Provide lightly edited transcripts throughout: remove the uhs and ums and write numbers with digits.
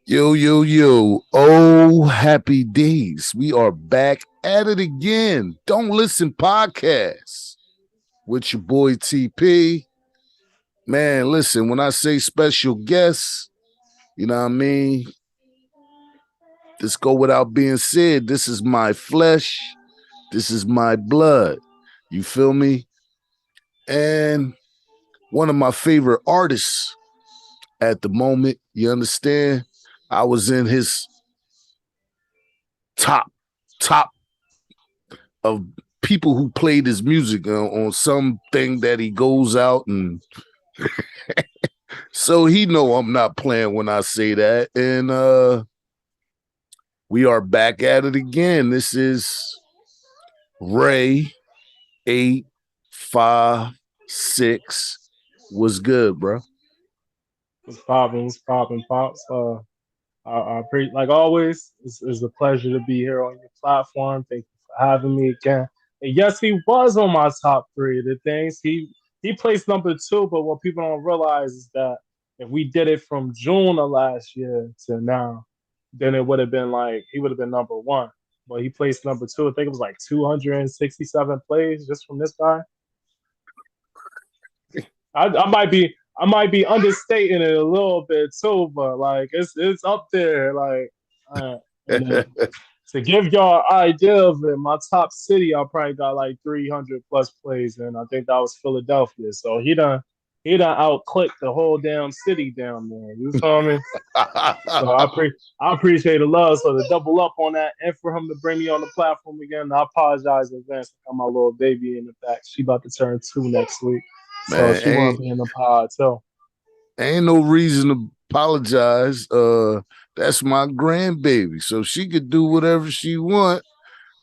Yo, yo, yo. Oh, happy days. We are back at it again. Don't Listen Podcast with your boy TP. Man, listen, when I say special guests, you know what I mean? This go without being said. This is my flesh. This is my blood. You feel me? And one of my favorite artists at the moment, you understand? I was in his top of people who played his music on something that he goes out and so he know I'm not playing when I say that. And we are back at it again. This is Ray 856. What's good, bro? What's popping, pops. Like always, it's a pleasure to be here on your platform. Thank you for having me again. And yes, he was on my top three of the things. He placed number two, but what people don't realize is that if we did it from June of last year to now, then it would have been like he would have been number one. But he placed number two. I think it was like 267 plays just from this guy. I might be understating it a little bit too, but like it's up there. Like, uh, and then to give y'all an idea of it, my top city, I probably got like 300 plus plays, and I think that was Philadelphia. So he done outclicked the whole damn city down there. You feel me? So I appreciate the love. So to double up on that, and for him to bring me on the platform again, I apologize in advance. I got my little baby in the back. She about to turn two next week, so Man, she want to be in the pod. So ain't no reason to apologize. That's my grandbaby. So she could do whatever she want,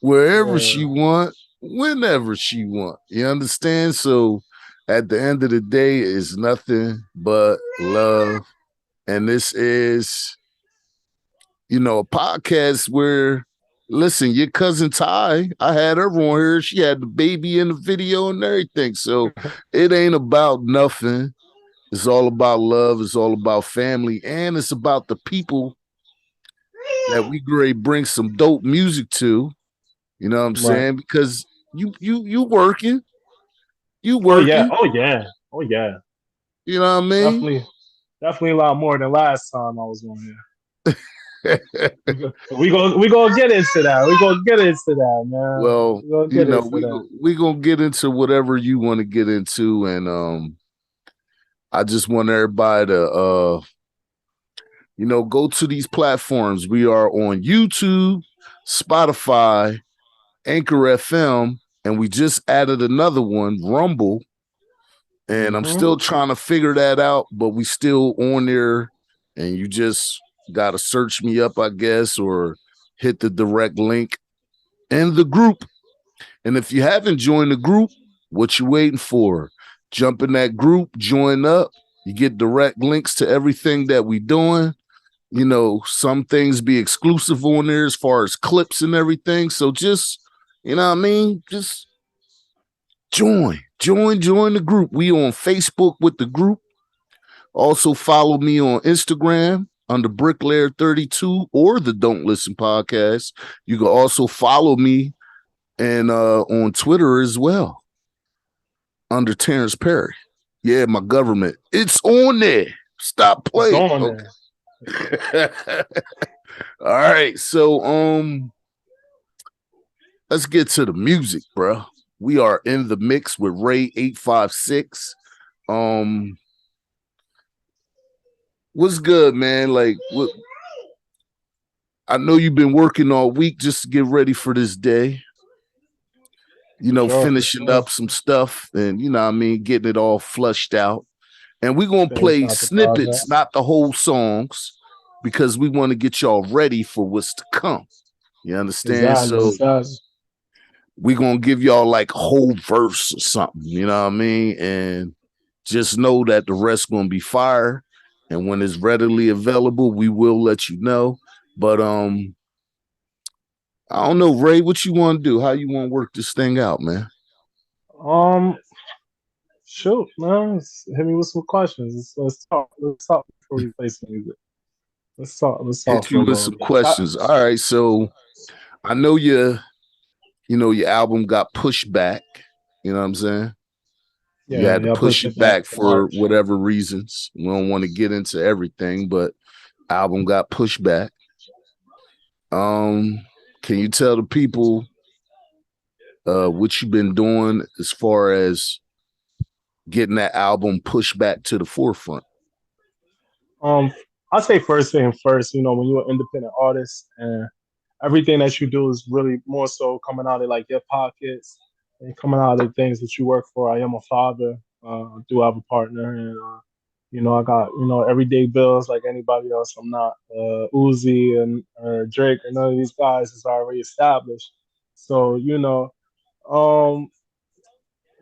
wherever yeah, she want, whenever she want. You understand? So at the end of the day, it's nothing but love. And this is, a podcast where, listen, your cousin Ty, I had her on here. She had the baby in the video and everything. So it ain't about nothing. It's all about love. It's all about family. And it's about the people that we great bring some dope music to. You know what I'm right. saying? Because you working, you Oh yeah. working. Oh yeah. Oh yeah. You know what I mean? Definitely a lot more than last time I was on here. We gonna get into that. We gonna get into that, man. Well, We gonna get into that. we gonna get into whatever you want to get into, and I just want everybody to go to these platforms. We are on YouTube, Spotify, Anchor FM, and we just added another one, Rumble. And I'm Hmm. still trying to figure that out, but we still on there, and you just gotta search me up, I guess, or hit the direct link in the group. And if you haven't joined the group, what you waiting for? Jump in that group, join up. You get direct links to everything that we doing. Some things be exclusive on there as far as clips and everything. So just, you know what I mean? Just join the group. We on Facebook with the group. Also follow me on Instagram under Bricklayer32 or the Don't Listen podcast. You can also follow me and on Twitter as well under Terrence Perry. Yeah, my government. It's on there. Stop What's playing. going on there? Okay. All right. So let's get to the music, bro. We are in the mix with Ray 856. Um what's good, man? Like what I know you've been working all week just to get ready for this day. For sure, for Finishing sure. up some stuff and getting it all flushed out. And we're gonna Finish play out the snippets, projects. not the whole songs, because we want to get y'all ready for what's to come. You understand? Exactly, So exactly. we're gonna give y'all like a whole verse or something, you know what I mean? And just know that the rest gonna be fire. And when it's readily available, we will let you know. But I don't know, Ray, what you want to do? How you want to work this thing out, man? Um, Shoot, man. Hit me with some questions. Let's talk. Let's talk before we play some music. Let's talk Hit for you a with little some bit. questions. All right, so I know your album got pushed back. You know what I'm saying? You Yeah, had to yeah, I push pushed it it back back to for March. whatever reasons. We don't want to get into everything, but album got pushed back. Um, can you tell the people what you've been doing as far as getting that album pushed back to the forefront? Um, I say first thing first. You know, when you're an independent artist and everything that you do is really more so coming out of like your pockets and coming out of the things that you work for. I am a father. I do have a partner, and you know, I got everyday bills like anybody else. I'm not Uzi and or Drake or none of these guys is already established. So um,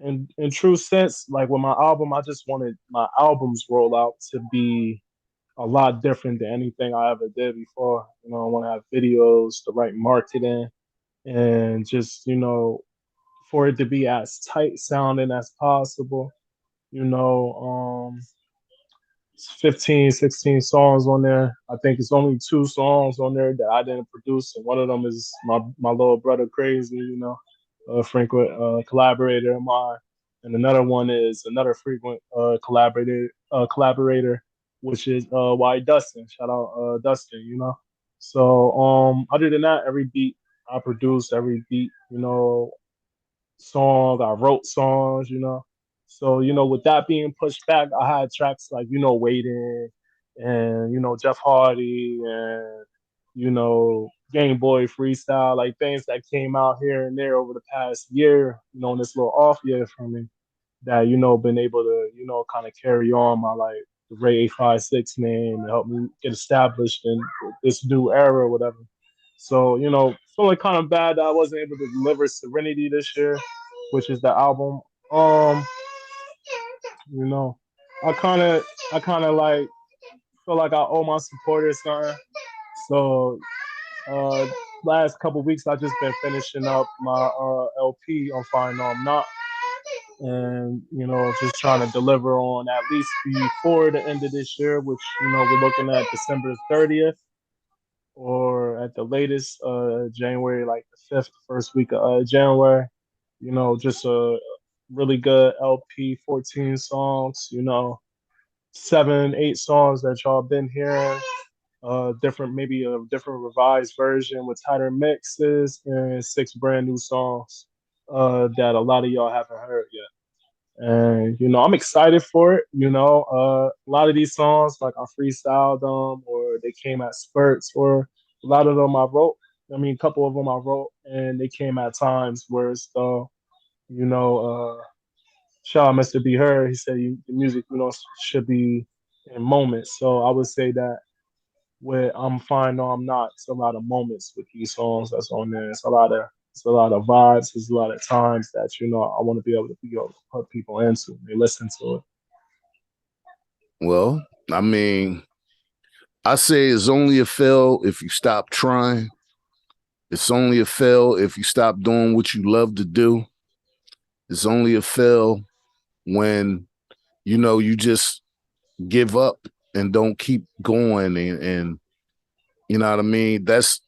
in true sense, like with my album, I just wanted my album's rollout to be a lot different than anything I ever did before. You know, I want to have videos, the right marketing, and just for it to be as tight sounding as possible. You know, 15, 16 songs on there. I think it's only two songs on there that I didn't produce, and one of them is my little brother Crazy, a frequent collaborator of mine, and another one is another frequent collaborator, which is Y Dustin. Shout out Dustin, So other than that, every beat I produced, every beat, song. I wrote songs, So, with that being pushed back, I had tracks like, Waiting and, Jeff Hardy and, Game Boy Freestyle, like things that came out here and there over the past year, in this little off year for me that, been able to, kind of carry on my like the Ray 856 name and help me get established in this new era or whatever. So, feeling kind of bad that I wasn't able to deliver Serenity this year, which is the album. Um, you know, I kinda like feel like I owe my supporters something. So last couple weeks I just been finishing up my LP on Fine No I'm Not, and just trying to deliver on at least before the end of this year, which we're looking at December 30th, or at the latest January, like the 5th, first week of January. Just a really good LP, 14 songs. 7, 8 songs that y'all been hearing. Different, maybe a different revised version with tighter mixes, and 6 brand new songs that a lot of y'all haven't heard yet. And I'm excited for it. A lot of these songs, like I freestyled them, or they came at spurts, or a lot of them I wrote. I mean, a couple of them I wrote, and they came at times where it's you know, Shaw Mr. B heard. He said the music, should be in moments. So I would say that with I'm Fine No I'm Not, it's a lot of moments with these songs that's on there. It's a lot of vibes. There's a lot of times that I want to be able to put people into. They listen to it. Well, I mean, I say it's only a fail if you stop trying. It's only a fail if you stop doing what you love to do. It's only a fail when you just give up and don't keep going, and you know what I mean. That's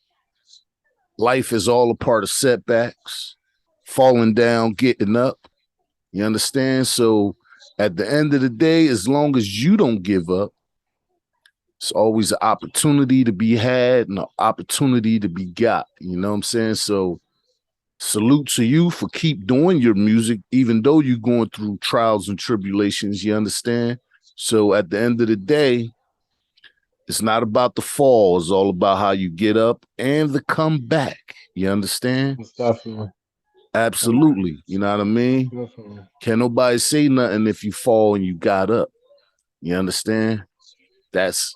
life is all a part of setbacks, falling down, getting up. You understand? So at the end of the day, as long as you don't give up, it's always an opportunity to be had and an opportunity to be got. You know what I'm saying? So salute to you for keep doing your music, even though you're going through trials and tribulations. You understand? So at the end of the day, it's not about the fall. It's all about how you get up and the comeback. You understand? It's definitely, Absolutely. You know what I mean? definitely. Can't nobody say nothing if you fall and you got up. You understand? That's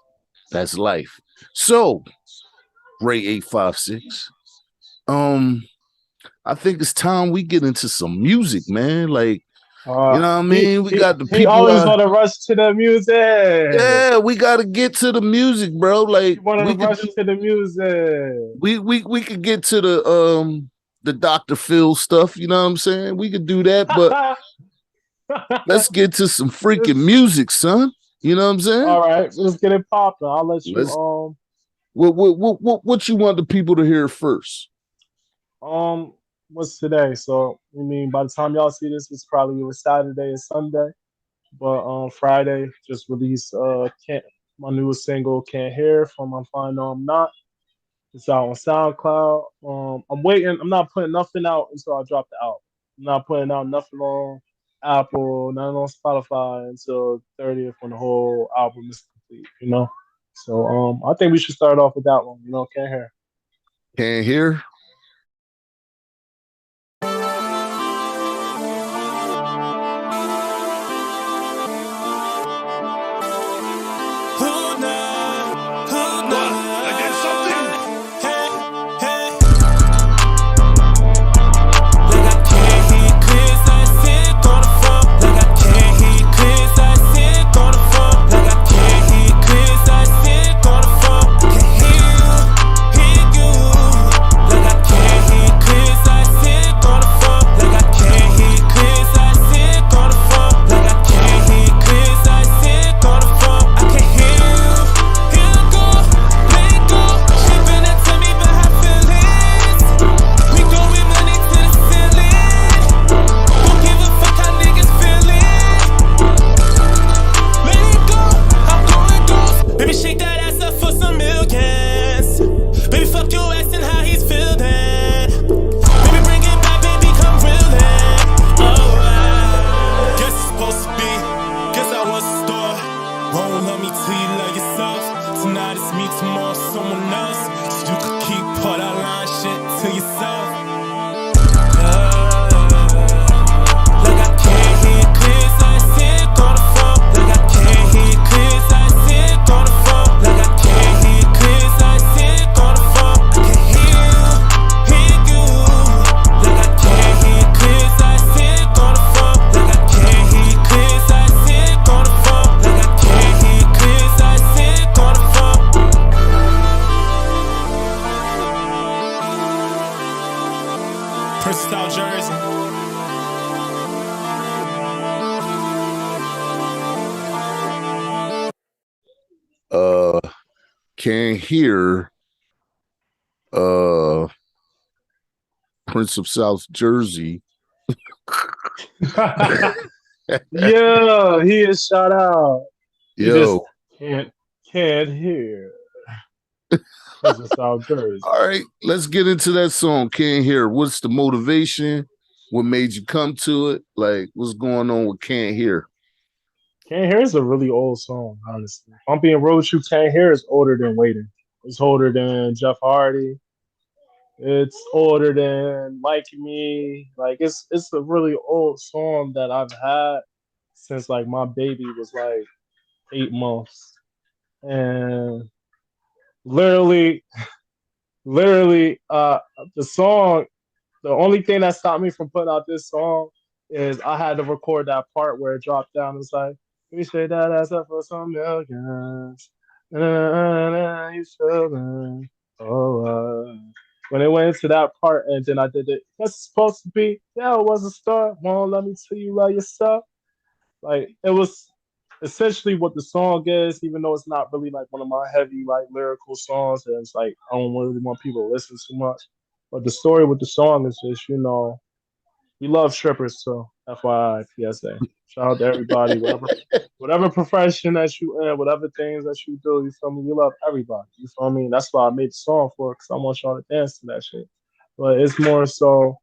that's life. So, Ray 856. Um, I think it's time we get into some music, man. Like, you know what I He mean? We he got the he people always want to rush to the music. yeah, we gotta get to the music, bro. He Like want to we could rush do to the music. we could get to the Dr. Phil stuff, you know what I'm saying? We could do that, but let's get to some freaking Yes. music, son. You know what I'm saying? All right, let's get it popping. I'll let you Let's What you want the people to hear first? Um, what's today? So I mean, by the time y'all see this, it's probably either Saturday or Sunday. But Friday just released can't my newest single "Can't Hear" from "I'm Fine No I'm Not." It's out on SoundCloud. I'm waiting. I'm not putting nothing out until I drop the album. I'm not putting out nothing on Apple, nothing on Spotify until 30th when the whole album is complete. You know. So I think we should start off with that one. You know, "Can't Hear." Can't hear. Can't hear. Uh, Prince of South Jersey. Yeah, he is shout out. He just Yo. can't hear. Prince of South Jersey. All right, let's get into that song. Can't hear. What's the motivation? What made you come to it? Like, what's going on with Can't Hear? Can't Hear is a really old song, honestly. If I'm being real with you, Can't Hear is older than Waiting. It's older than Jeff Hardy. It's older than Like Me. Like it's a really old song that I've had since like my baby was like 8 months. And literally, literally, the song, the only thing that stopped me from putting out this song is I had to record that part where it dropped down. It's like, we say that ass up for some millions. You feeling, oh, when it went into that part, and then I did it. That's supposed to be. Yeah, it was a start. Won't let me tell you about yourself. Like it was essentially what the song is, even though it's not really like one of my heavy like lyrical songs. And it's like I don't really want people to listen too much. But the story with the song is just, we love strippers, so FYI, PSA. Shout out to everybody, whatever profession that you in, whatever things that you do, you feel me? You love everybody. You feel me? That's why I made the song for, because I want y'all to dance to that shit. But it's more so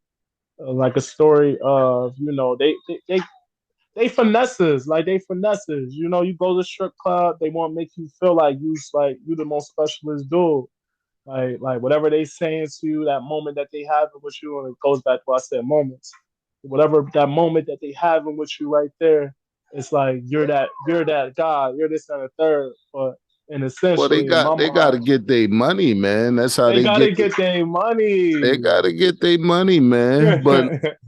like a story of, they finesses, like they finesses. You go to strip club, they want to make you feel like you the most specialist dude. Like whatever they saying to you, that moment that they having with you, and it goes back to what I said moments. Whatever that moment that they having with you right there, it's like you're that guy, you're this and a third. But and Well, essentially in my they got to mind, get their money, man. That's how they they gotta get. get their money. They got to get their money, man. But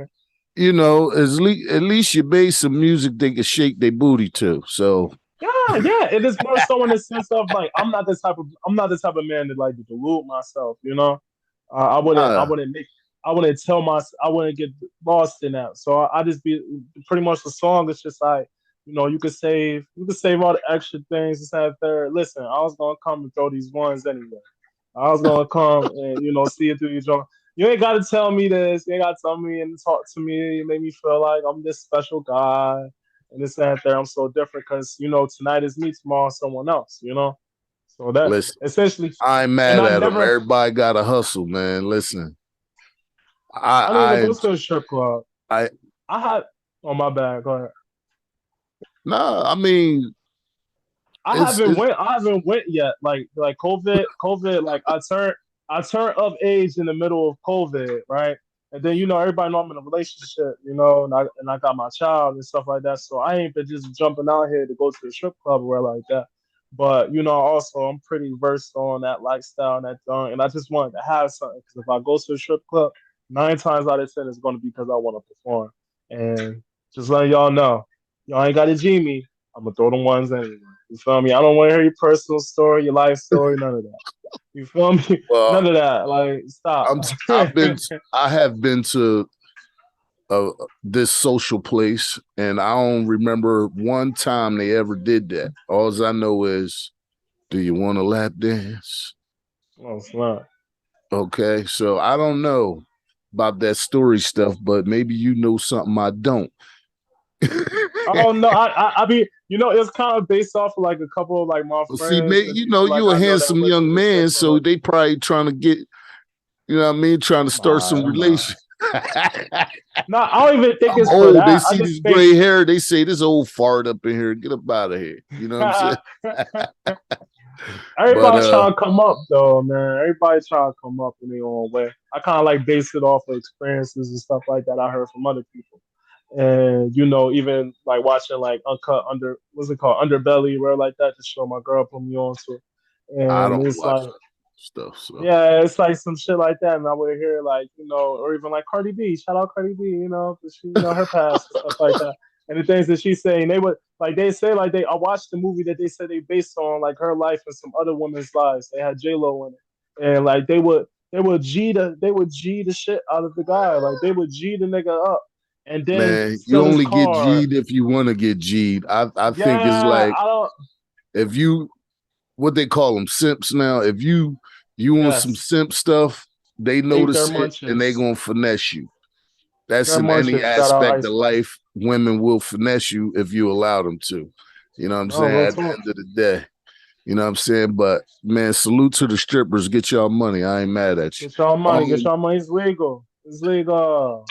yeah, at least you made some music they can shake their booty to. So yeah. It is more so in the sense of like I'm not the type of man that like to delude myself. I wouldn't I nah, wouldn't make I wouldn't tell my I wouldn't get lost in that. So I just be pretty much the song is just like you could save all the extra things and say there. Listen, I was gonna come and throw these ones anyway. I was gonna come and see you through your drunk. You ain't gotta tell me this. You ain't gotta tell me and talk to me. You make me feel like I'm this special guy and this and that. There, I'm so different because tonight is me, tomorrow someone else. So that Listen, essentially, I ain't and mad I at them. never, Everybody got to hustle, man. Listen, I didn't even I, go to a strip club. I, I had, oh my bad, go ahead. nah. I mean, it's I haven't went yet. Like COVID. Like I turned of age in the middle of COVID, right? And then everybody know I'm in a relationship, and I got my child and stuff like that. So I ain't been just jumping out here to go to the strip club or like that. But also I'm pretty versed on that lifestyle and that thing, and I just wanted to have something because if I go to a strip club, 9 times out of 10 it's going to be because I want to perform. And just letting y'all know, y'all ain't got to G me. I'm gonna throw them ones anyway. You feel me? I don't want to hear your personal story, your life story, none of that. You feel me? well, None of that. Like, stop. I have been to this social place, and I don't remember one time they ever did that. All I know is, do you want a lap dance? Oh, it's not. Okay, so I don't know about that story stuff, but maybe you know something I don't. Oh no, I mean, it's kind of based off of like a couple of like my Well, see, friends and people like you a I know that handsome went to young the strip man, club. so they probably trying to get, you know what I mean, trying to start some I'm all right. relation. No, I don't even think I'm it's for old. They that. I see just this think gray hair. They say this old fart up in here. Get up out of here. You know what I'm saying? But everybody trying to come up though, man. Everybody trying to come up in their own way. I kind of like base it off of experiences and stuff like that I heard from other people. And even like watching like Uncut Under, what's it called, Underbelly, where like that, to show my girl put me on to, I and don't it's watch like, stuff. So yeah, it's like some shit like that, and I would hear like or even like Cardi B, shout out Cardi B, 'cause she, her past and stuff like that, and the things that she's saying, they would like they say like I watched the movie that they said they based on like her life and some other women's lives. They had J Lo in it, and like they would G the shit out of the guy, like they would G the nigga up, and then man, you steal his only get car. G'd if you want to get G'd. I think it's Yeah, like I don't. if you what they call them simps now. If you want some Yes, simp stuff, they eat their notice it and they munches. gonna finesse you. Eat That's their in any munches. Shout out aspect Ice of Spice. life. Women will finesse you if you allow them to. You know what I'm No, saying? real At the talk. end of the day. You know what I'm saying? But man, salute to the strippers. Get y'all money. I ain't mad at you. Get y'all money. Get Um, y'all money. It's legal. It's legal.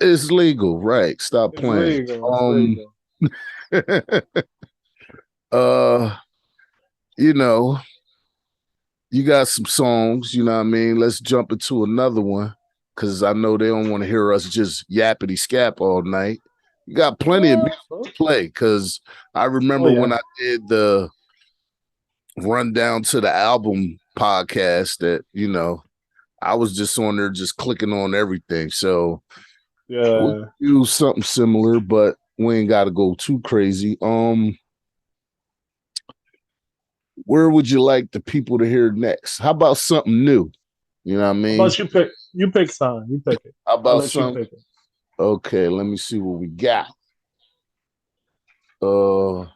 it's legal, right? Stop It's playing. legal. It's legal. uh, you know, you got some songs, you know what I mean? Let's jump into another one. Cause I know they don't want to hear us just yappity scap all night. You got plenty of music Oh to play. Cause I remember yeah. when I did the rundown to the album podcast that, I was just on there just clicking on everything. So we Yeah. do something similar, but we ain't got to go too crazy. Where would you like the people to hear next? How about something new? You know what I How mean? about you pick? You pick son. You pick it. How I'll about let you some? pick it. Okay, let me see what we got. How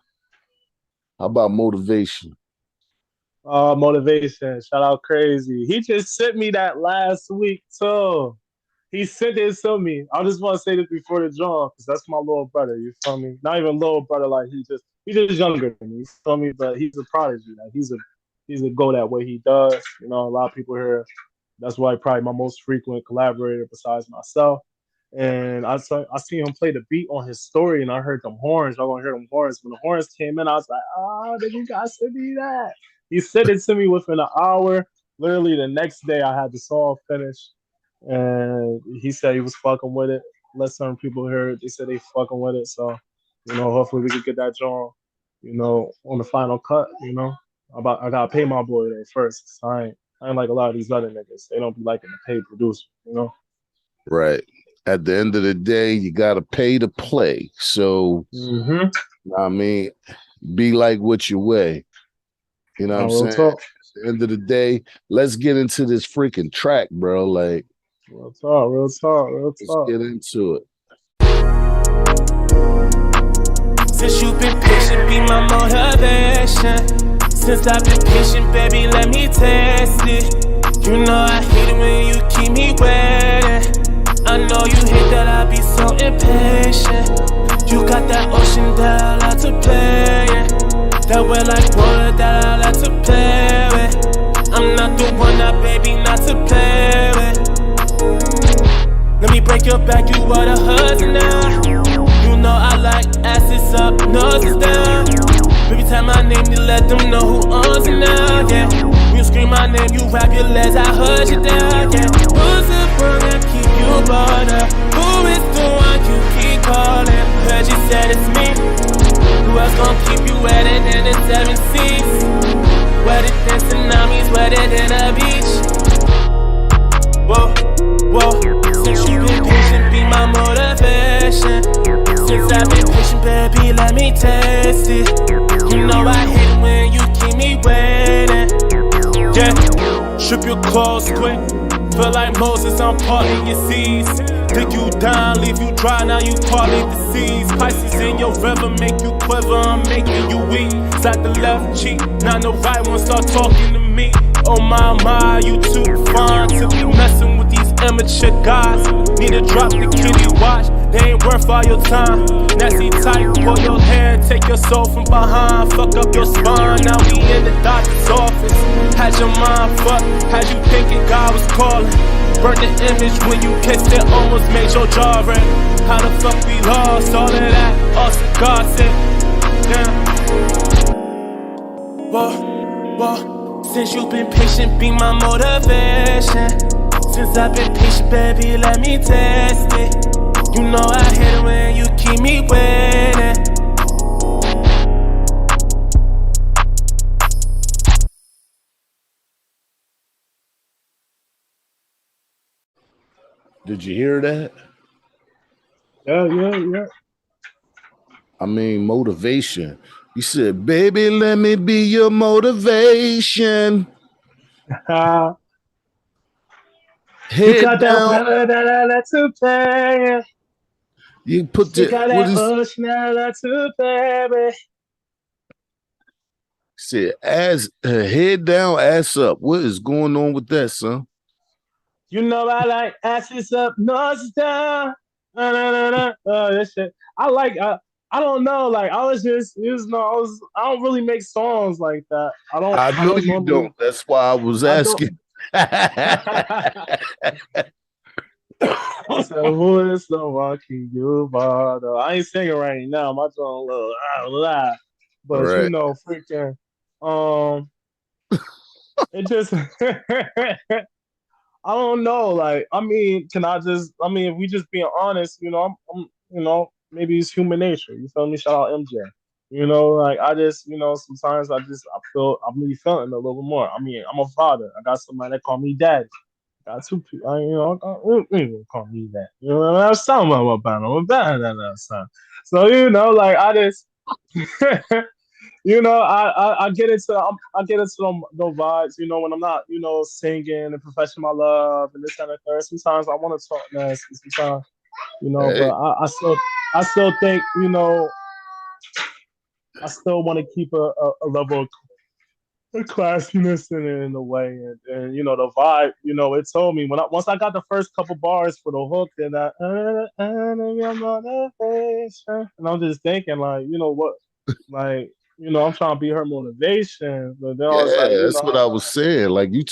about motivation? Motivation. Shout out Crazy. He just sent me that last week too. He sent it to me. I just want to say this before the draw because that's my little brother. You feel me? Not even little brother. Like he's just younger than me. You feel me? But he's a prodigy. Like he's a go that way he does. A lot of people here. That's why probably my most frequent collaborator besides myself. And I see him play the beat on his story, and I heard them horns. Y'all gonna hear them horns. When the horns came in, I was like, "Oh, did you guys send me that?" He sent it to me within an hour. Literally the next day, I had the song finished, and he said he was fucking with it. Let some people hear it. They said they fucking with it. So, hopefully we could get that joint, on the final cut. I gotta pay my boy though first. So I ain't like a lot of these other niggas. They don't be liking to pay producer. Right. At the end of the day, you got to pay to play. So, Mm-hmm. I mean, be like what you weigh. You know what No, I'm real saying? talk. At the end of the day, let's get into this freaking track, bro. Like, Real talk. Real talk. Real let's talk. get into it. Since you've been patient, be my motivation. Since I've been patient, baby, let me test it. You know I hate it when you keep me waiting. I know you hate that I be so impatient. You got that ocean that I like to play, yeah. That way like water that I like to play with. I'm not the one that baby not to play with. Let me break your back, you are the husband now. You know I like asses up, noses down. Every time my name, you let them know who owns it now, yeah. When you scream my name, you wrap your legs, I hush you down, yeah. Who's the one that keep you bothered? Who is the one you keep calling? Heard you said it's me. Who else gon' keep you wetter than the 7 seas? Wetter than tsunamis, wetter than a beach. Whoa, whoa. Since you been patient, be my motivation. Since I've been patient, baby, let me taste it. You know I hate it when you keep me waiting. Yeah, strip your clothes quick. Feel like Moses, I'm parting your seas. Dig you down, leave you dry, now you partly deceased. Pisces in your river make you quiver, I'm making you weak. Side the left cheek, now the right one start talking to me. Oh my, you too fine to be messing with these amateur guys. Need to drop the kitty watch, they ain't worth all your time. Nasty tight, pull your hair, take your soul from behind. Fuck up your spine, now we in the doctor's office. Had your mind fucked, had you thinking God was calling. Burn the image when you kissed it, almost made your jaw red. How the fuck we lost all of that? Austin God said, damn. Whoa, since you've been patient, be my motivation. Since I've been patient, baby, let me test it. You know I hate it when you keep me waiting. Did you hear that? Yeah. I mean, motivation. You said, baby, let me be your motivation. You Head got that down. weather that I like to play. You put You the, got what that is, ocean that I like to play. said, ass, head down, ass up. What is going on with that, son? You know I like asses up, nose down. Oh, that shit. I don't know. Like I was just, I don't really make songs like that. I I know don't you don't. normally. That's why I was I don't. asking. I said, who is the walking you bother? I ain't singing right now. My tongue a little but Right. freaking, um, it just, I don't know. Like, I mean, can I just? I mean, if we just being honest, maybe it's human nature. You feel me? Shout out MJ. Like I just, sometimes I feel I'm really feeling a little bit more. I mean, I'm a father. I got somebody that call me daddy. Got two people. Call me that. I was telling about him. About that son. So like I just, I get into the vibes. When I'm not, singing and professing my love and this and that. Third. Sometimes I want to talk nasty. Sometimes, but Hey, I still think, I still want to keep a level of the classiness in a way, and the vibe. It told me once I got the first couple bars for the hook, and and I'm just thinking like, what, like, I'm trying to be her motivation, but then I was like, yeah, that's what I was saying. Like you you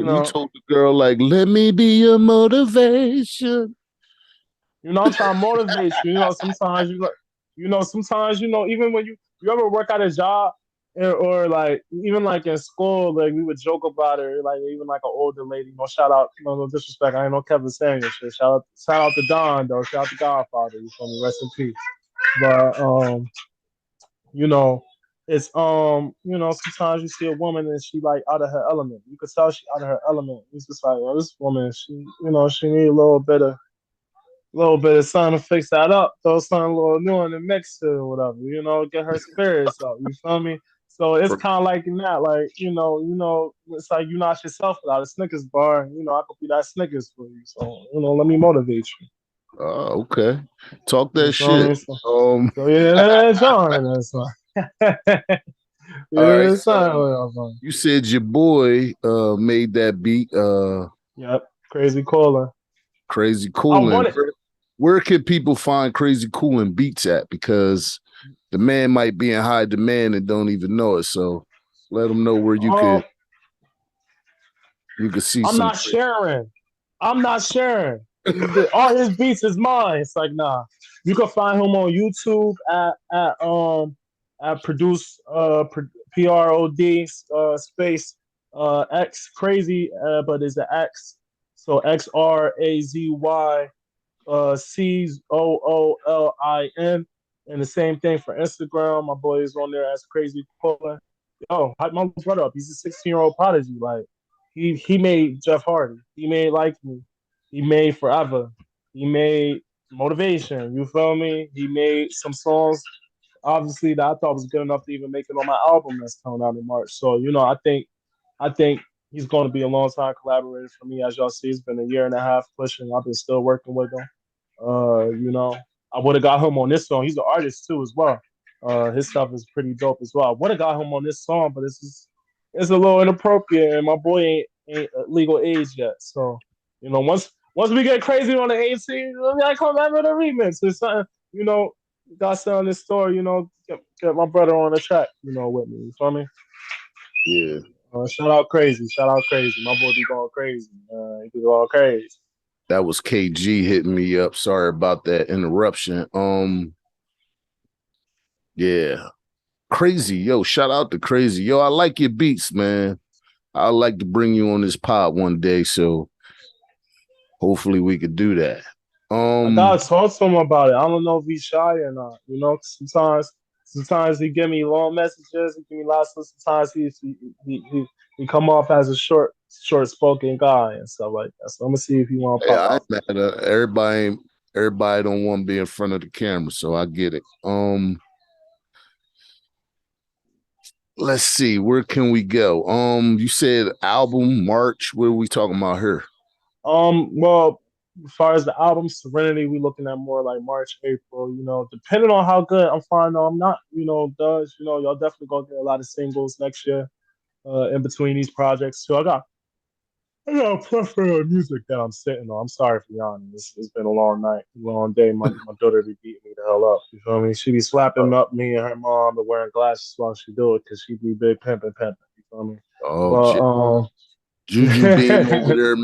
know, told the girl, like, let me be your motivation. I'm trying to motivate you. Sometimes sometimes even when you ever work at a job, or like even like in school, like we would joke about it, like even like an older lady. Shout out, no disrespect. I ain't no Kevin Samuels shit. Shout out to Don though. Shout out to Godfather. You feel me? Rest in peace. But you know, it's sometimes you see a woman and she like out of her element. You could tell she out of her element. It's just like, oh, this woman, she need a little bit of something to fix that up, throw something a little new in the mix or whatever, get her spirits up. You feel me? So it's kind of like in that, like, it's like you're not yourself without a Snickers bar. I could be that Snickers for you. So, let me motivate you. Oh, okay. Talk You that feel shit. me? So yeah, John, that's All right. Yeah, So you said your boy made that beat, yep, crazy caller. Crazy I Coolin'. want it. Where can people find Crazy Coolin' beats at? Because the man might be in high demand and don't even know it. So let them know where Um, you could see I'm some. not sharing. I'm not sharing. All his beats is mine. It's like nah. You can find him on YouTube at produce PROD space X crazy but it's an X, so XRAZY COOLIN, and the same thing for Instagram. My boy is on there as crazy Cola. Yo, hype my brother up. He's a 16-year-old prodigy. Like he made Jeff Hardy. He made Like Me. He made Forever. He made Motivation. You feel me? He made some songs obviously that I thought was good enough to even make it on my album that's coming out in March. So I think he's going to be a long time collaborator for me. As y'all see, it's been a year and a half pushing. I've been still working with him. You know, I would have got him on this song. He's an artist too as well. His stuff is pretty dope as well. I would have got him on this song, but it's a little inappropriate, and my boy ain't legal age yet. So, once we get crazy on the 18, I come back with a remix or something. You know, got something in the store. Get my brother on the track. With me. You feel me? Yeah, Shout out crazy. Shout out crazy. My boy be going crazy. He be going crazy. that was KG hitting me up. Sorry about that interruption. Yeah, Crazy. Yo, shout out to Crazy. Yo, I like your beats, man. I'd like to bring you on this pod one day, so hopefully we could do that. I gotta talk to him about it. I don't know if he's shy or not. Sometimes he give me long messages. He give me lots of. Sometimes he come off as a short spoken guy and stuff like that. So I'm gonna see if he want to Hey, pop I out. ain't mad at everybody don't want to be in front of the camera, so I get it. Let's see, where can we go? You said album March. What are we talking about here? Well, as far as the album Serenity, we looking at more like March, April. Depending on how good I'm finding, I'm not. Y'all definitely gonna get a lot of singles next year. In between these projects too. I got a plethora of music that I'm sitting on. I'm sorry for yawning. It's been a long night, long day. My daughter be beating me the hell up. You feel me? She be slapping up me and her mom, but wearing glasses while she do it because she be big pimping. You feel me? Oh, But Juju being over there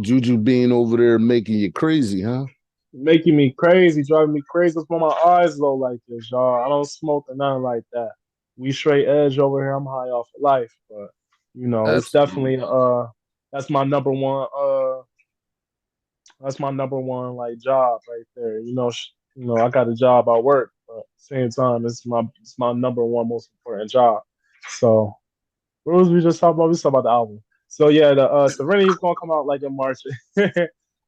Juju being over there making you crazy, huh? making me crazy, driving me crazy. That's why my eyes low like this, y'all. I don't smoke or nothing like that. We straight edge over here. I'm high off of life, but it's Absolutely. definitely that's my number one that's my number one like job right there. I got a job I work, but at the same time, it's my number one most important job. So what was we just talking about? We talking about the album. So yeah, the Serenity is gonna come out like in March.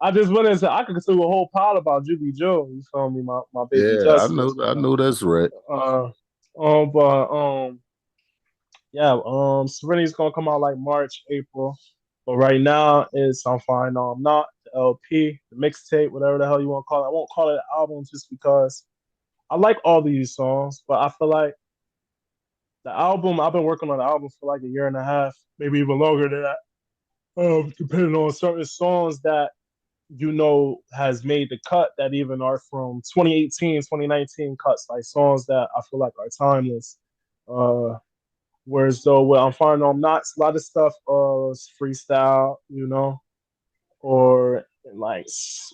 I just went into I could do a whole pile about Juby Joe. You feel me? My baby Yeah, Justice. I know that's right. Uh, but yeah, Serenity's gonna come out like March, April. But right now it's I'm fine. No, I'm not. The LP, the mixtape, whatever the hell you want to call it. I won't call it an album just because I like all these songs, but I feel like the album. I've been working on the album for like a year and a half, maybe even longer than that. Depending on certain songs that has made the cut that even are from 2018, 2019 cuts, like songs that I feel like are timeless. Uh, Whereas though what I'm finding I'm not a lot of stuff is freestyle, or like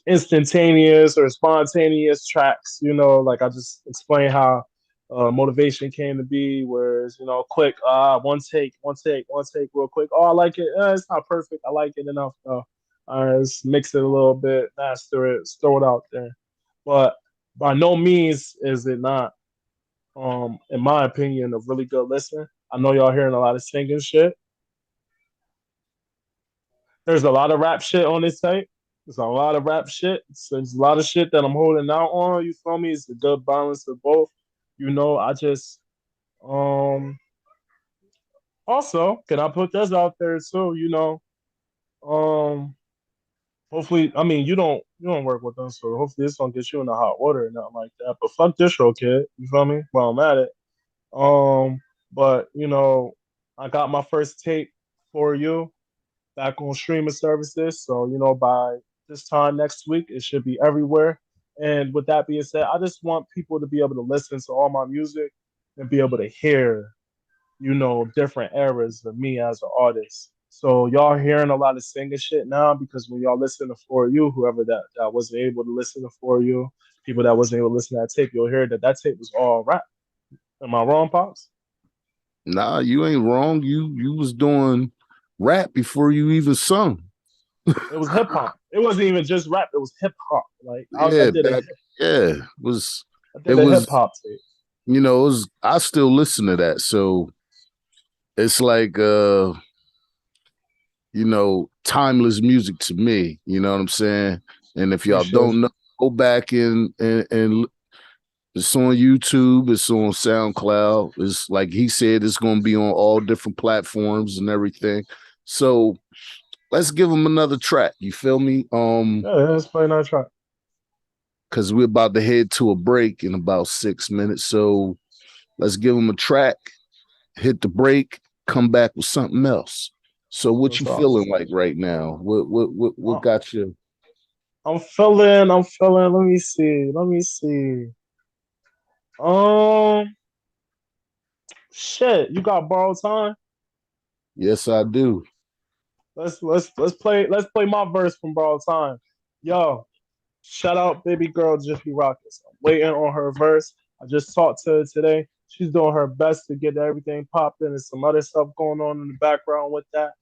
instantaneous or spontaneous tracks, like I just explained how motivation came to be, whereas quick, one take, real quick. Oh, I like it. It's not perfect. I like it enough though. Let's mix it a little bit, master it, throw it out there. But by no means is it not, in my opinion, a really good listen. I know y'all hearing a lot of singing shit. There's a lot of rap shit on this tape. There's a lot of rap shit. There's a lot of shit that I'm holding out on. You feel me? It's a good balance of both. I just also can I put this out there too? Um hopefully I mean you don't work with them, so hopefully this don't get you in the hot water or nothing like that. But fuck this show, kid. You feel me? Well I'm at it. Um But I got my first tape for you back on streaming services. So by this time next week, it should be everywhere. And with that being said, I just want people to be able to listen to all my music and be able to hear different eras of me as an artist. So y'all hearing a lot of singing shit now because when y'all listen to For You, whoever that wasn't able to listen to For You, people that wasn't able to listen to that tape, you'll hear that tape was all rap. Am I wrong, Pops? Nah, you ain't wrong. You was doing rap before you even sung. It was hip hop. It wasn't even just rap. It was hip hop. Like I Yeah, did a back. Yeah, was I it did a hip was hop tape. it was. I still listen to that, so it's like timeless music to me. You know what I'm saying? And if y'all Appreciate don't know, you. go back and it's on YouTube, it's on SoundCloud. It's like he said, it's going to be on all different platforms and everything. So let's give him another track. You feel me? Yeah, let's play another track. Because we're about to head to a break in about 6 minutes. So let's give him a track, hit the break, come back with something else. So what Real you talk. feeling like right now? What Uh, got you? I'm feeling. Let me see. Let me see. Um, shit. You got borrowed time? Yes, I do. Let's play my verse from borrowed time. Yo, shout out baby girl Jiffy Rockets. I'm waiting on her verse. I just talked to her today. She's doing her best to get everything popping and some other stuff going on in the background with that,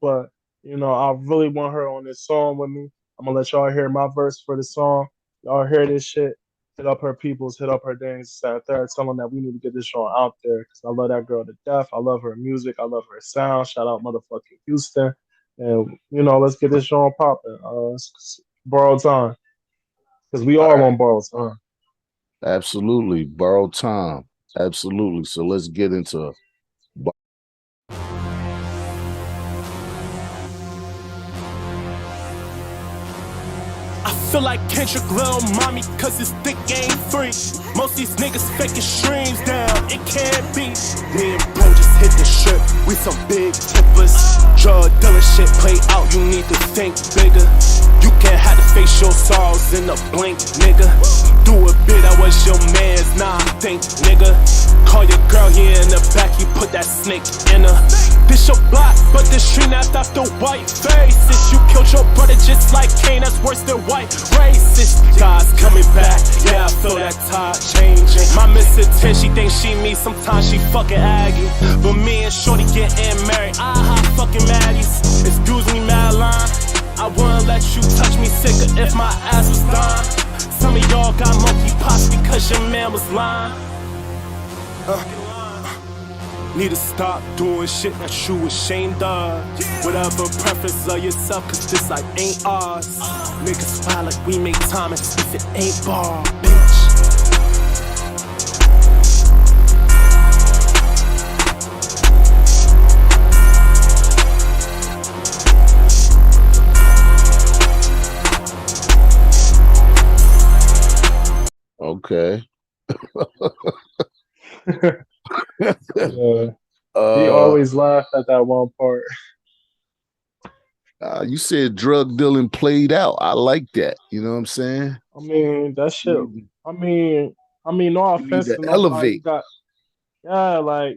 but I really want her on this song with me. I'm gonna let y'all hear my verse for the song. Y'all hear this shit. Hit up her peoples, hit up her things, third, tell them that we need to get this song out there because I love that girl to death. I love her music. I love her sound. Shout out motherfucking Houston. And let's get this song popping. Borrowed time because we All all right. on borrowed time. Absolutely. Borrowed time. Absolutely. So let's get into I feel like Kendrick Lil mommy, cause his dick ain't free. Most these niggas faking streams down, it can't be. Me and bro just hit the strip, we some big tippers. Drug dealer shit play out, you need to think bigger. You can't have to face your sorrows in a blink, nigga. Do a bit, I was your man's, nah, think, nigga. Call your girl here in the back, you put that snake in her. This your block, but the street napped after white faces. You killed your brother just like Kane, that's worse than white racist. God's coming back, yeah, I feel that tide changing. My Mr. 10, she thinks she me, sometimes she fucking Aggie. But me and Shorty getting married, fucking Maddies. Excuse me, Madeline, I wouldn't let you touch me sicker if my ass was dying. Some of y'all got monkeypox because your man was lying. Need to stop doing shit that you ashamed of. Whatever preference of yourself, cause this life ain't ours. Niggas fly like we make time as if it ain't bar, bitch. okay. Yeah, he uh always laughed at that one part. you said drug dealing played out. I like that. You know what I'm saying? I mean, that You shit. need, I mean, no you need offense to to nobody. elevate. You got, yeah, like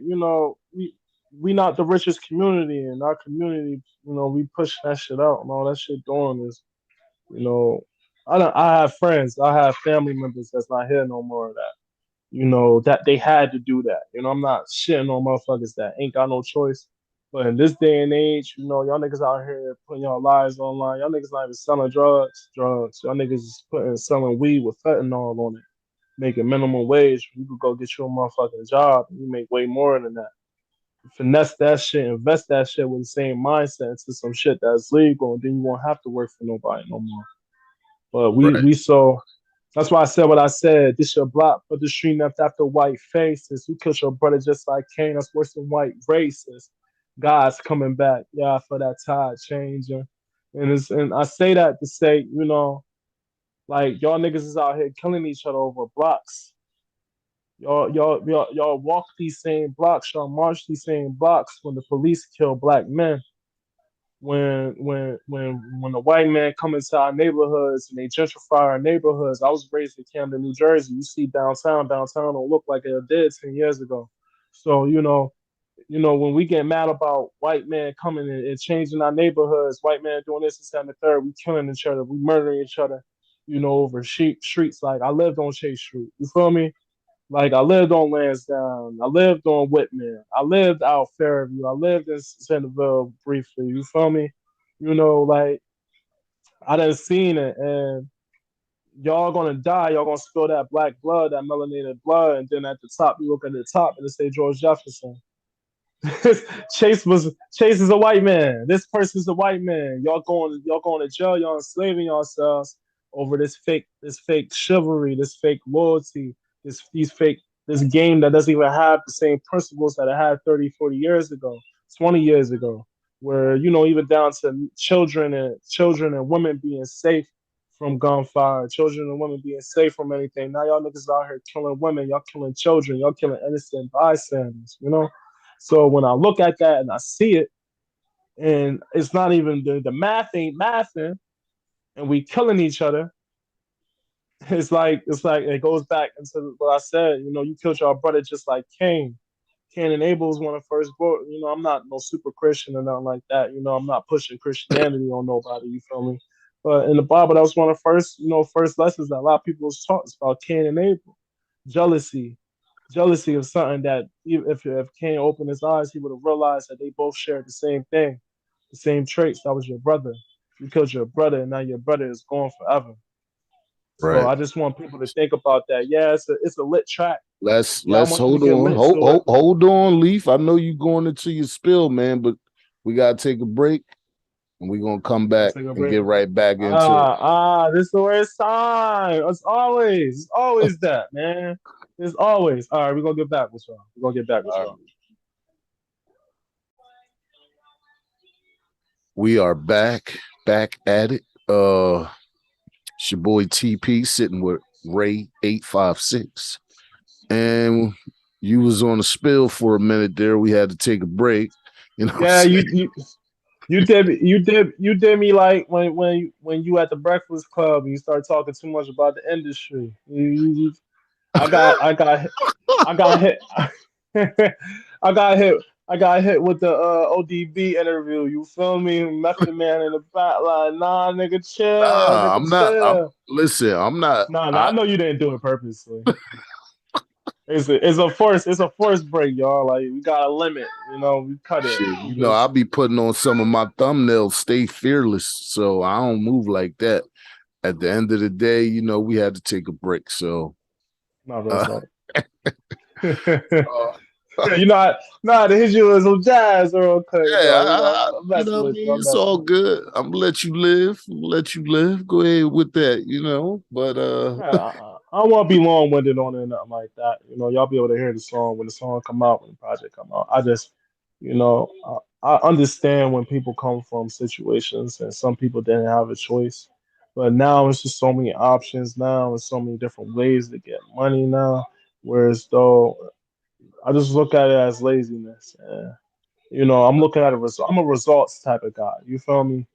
we not the richest community in our community. We push that shit out, and all that shit doing is, you know, I have friends, I have family members that's not here no more. That they had to do that. I'm not shitting on motherfuckers that ain't got no choice. But in this day and age, y'all niggas out here putting y'all lives online. Y'all niggas not even selling drugs. Y'all niggas is selling weed with fentanyl on it, making minimum wage. You could go get you a motherfucking job and you make way more than that. Finesse that shit, invest that shit with the same mindset into some shit that's legal, and then you won't have to work for nobody no more. But we Right. we so that's why I said what I said. This your block, but the street left after white faces. You killed your brother just like Kane. That's worse than white races. God's coming back. Yeah, for that tide changing. And I say that to say, like y'all niggas is out here killing each other over blocks. Y'all walk these same blocks, y'all march these same blocks when the police kill black men. When the white man come into our neighborhoods and they gentrify our neighborhoods. I was raised in Camden, New Jersey. You see downtown don't look like it did 10 years ago. So when we get mad about white man coming and changing our neighborhoods, white man doing this, this, and the third, we killing each other, we murdering each other, over streets. Like I lived on Chase Street. You feel me? Like I lived on Lansdowne, I lived on Whitman, I lived out Fairview, I lived in Centerville briefly. You feel me? Like I done seen it, and y'all gonna die. Y'all gonna spill that black blood, that melanated blood, and then at the top, you look at the top and it say George Jefferson. Chase is a white man. This person's a white man. Y'all going to jail. Y'all enslaving yourselves over this fake chivalry, this fake loyalty, this game that doesn't even have the same principles that it had 30, 40 years ago, 20 years ago, where even down to children and women being safe from gunfire, children and women being safe from anything. Now y'all niggas out here killing women, y'all killing children, y'all killing innocent bystanders. So when I look at that and I see it, and it's not even the math ain't mathing, and we killing each other. It's like it goes back into what I said. You killed your brother just like Cain. Cain and Abel was one of the first books. I'm not no super Christian or nothing like that. I'm not pushing Christianity on nobody. You feel me? But in the Bible, that was one of the first lessons that a lot of people was taught. It's about Cain and Abel, jealousy, jealousy of something that if Cain opened his eyes, he would have realized that they both shared the same thing, the same traits. That was your brother. You killed your brother, and now your brother is gone forever. So Right. I just want people to think about that. Yeah, it's a lit track. Yeah, I Let's want you to hold get on. lit to it. Hold on, Leaf. I know you going into your spill, man, but we gotta take a break and we're gonna come I'll back take a and break. get right back into it. This is the worst time. It's always that, man. It's always. All right, we're gonna get back with y'all. We're gonna get back with y'all. We are back at it. It's your boy TP sitting with Ray 856. And you was on a spill for a minute there. We had to take a break. You know what I'm Yeah, saying? you did me like when you at the Breakfast Club and you start talking too much about the industry. I got hit. I got hit. I got hit with the ODB interview. You feel me? Method Man in the back line. Nah, nigga, chill. Nah, Nigga, I'm not. chill. Listen, I'm not. Nah. I know you didn't do it purposely. It's a force break, y'all. Like we got a limit. We cut it. Shit, We just I'll be putting on some of my thumbnails, stay fearless. So I don't move like that. At the end of the day, we had to take a break. So, not real uh, talk. uh, To hit you with some jazz real quick, yeah, though. I'm you know messing what I with you. mean? I'm It's messing all with you. good. I'm gonna let you live. Go ahead with that. But Yeah, I don't want to be long winded on it or nothing like that. Y'all be able to hear the song when the song come out, when the project come out. I just, I understand when people come from situations and some people didn't have a choice, but now it's just so many options now and so many different ways to get money now. Whereas though, I just look at it as laziness. I'm looking at a result. I'm a results type of guy. You feel me?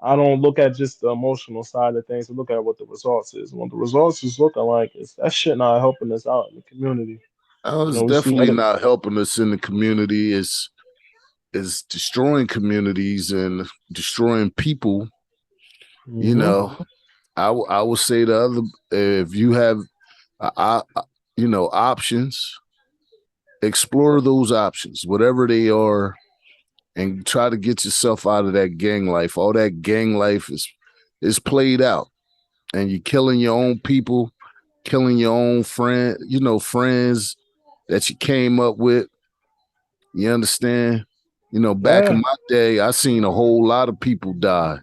I don't look at just the emotional side of things. I look at what the results is. What the results is looking like is that shit not helping us out in the community. it's We see definitely other. not helping us in the community. Is destroying communities and destroying people. You Hmm. know, I would say the other if you have options, explore those options, whatever they are, and try to get yourself out of that gang life. All that gang life is played out, and you're killing your own people, killing your own friends that you came up with. You understand? Back in Yeah, my day, I seen a whole lot of people die,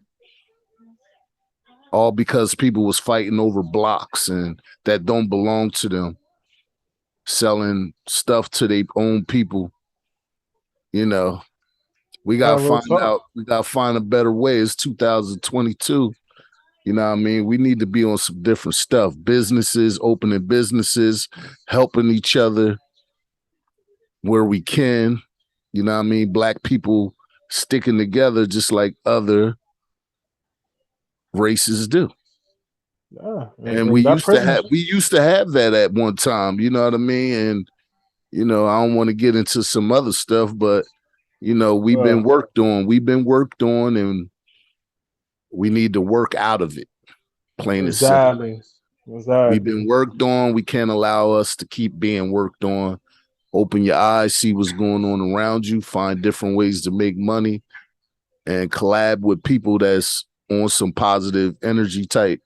all because people was fighting over blocks and that don't belong to them, selling stuff to their own people. You know, we yeah, gotta real find talk. out. We gotta find a better way. It's 2022. You know what I mean? We need to be on some different stuff. Businesses, opening businesses, helping each other where we can. You know what I mean? Black people sticking together just like other races do. Yeah, And that prison. we used to have that at one time, you know what I mean? And you know, I don't want to get into some other stuff, but you know, we've been worked on. We've been worked on and we need to work out of it. Plain and simple. We've been worked on. We can't allow us to keep being worked on. Open your eyes, see what's going on around you, find different ways to make money, and collab with people that's on some positive energy type.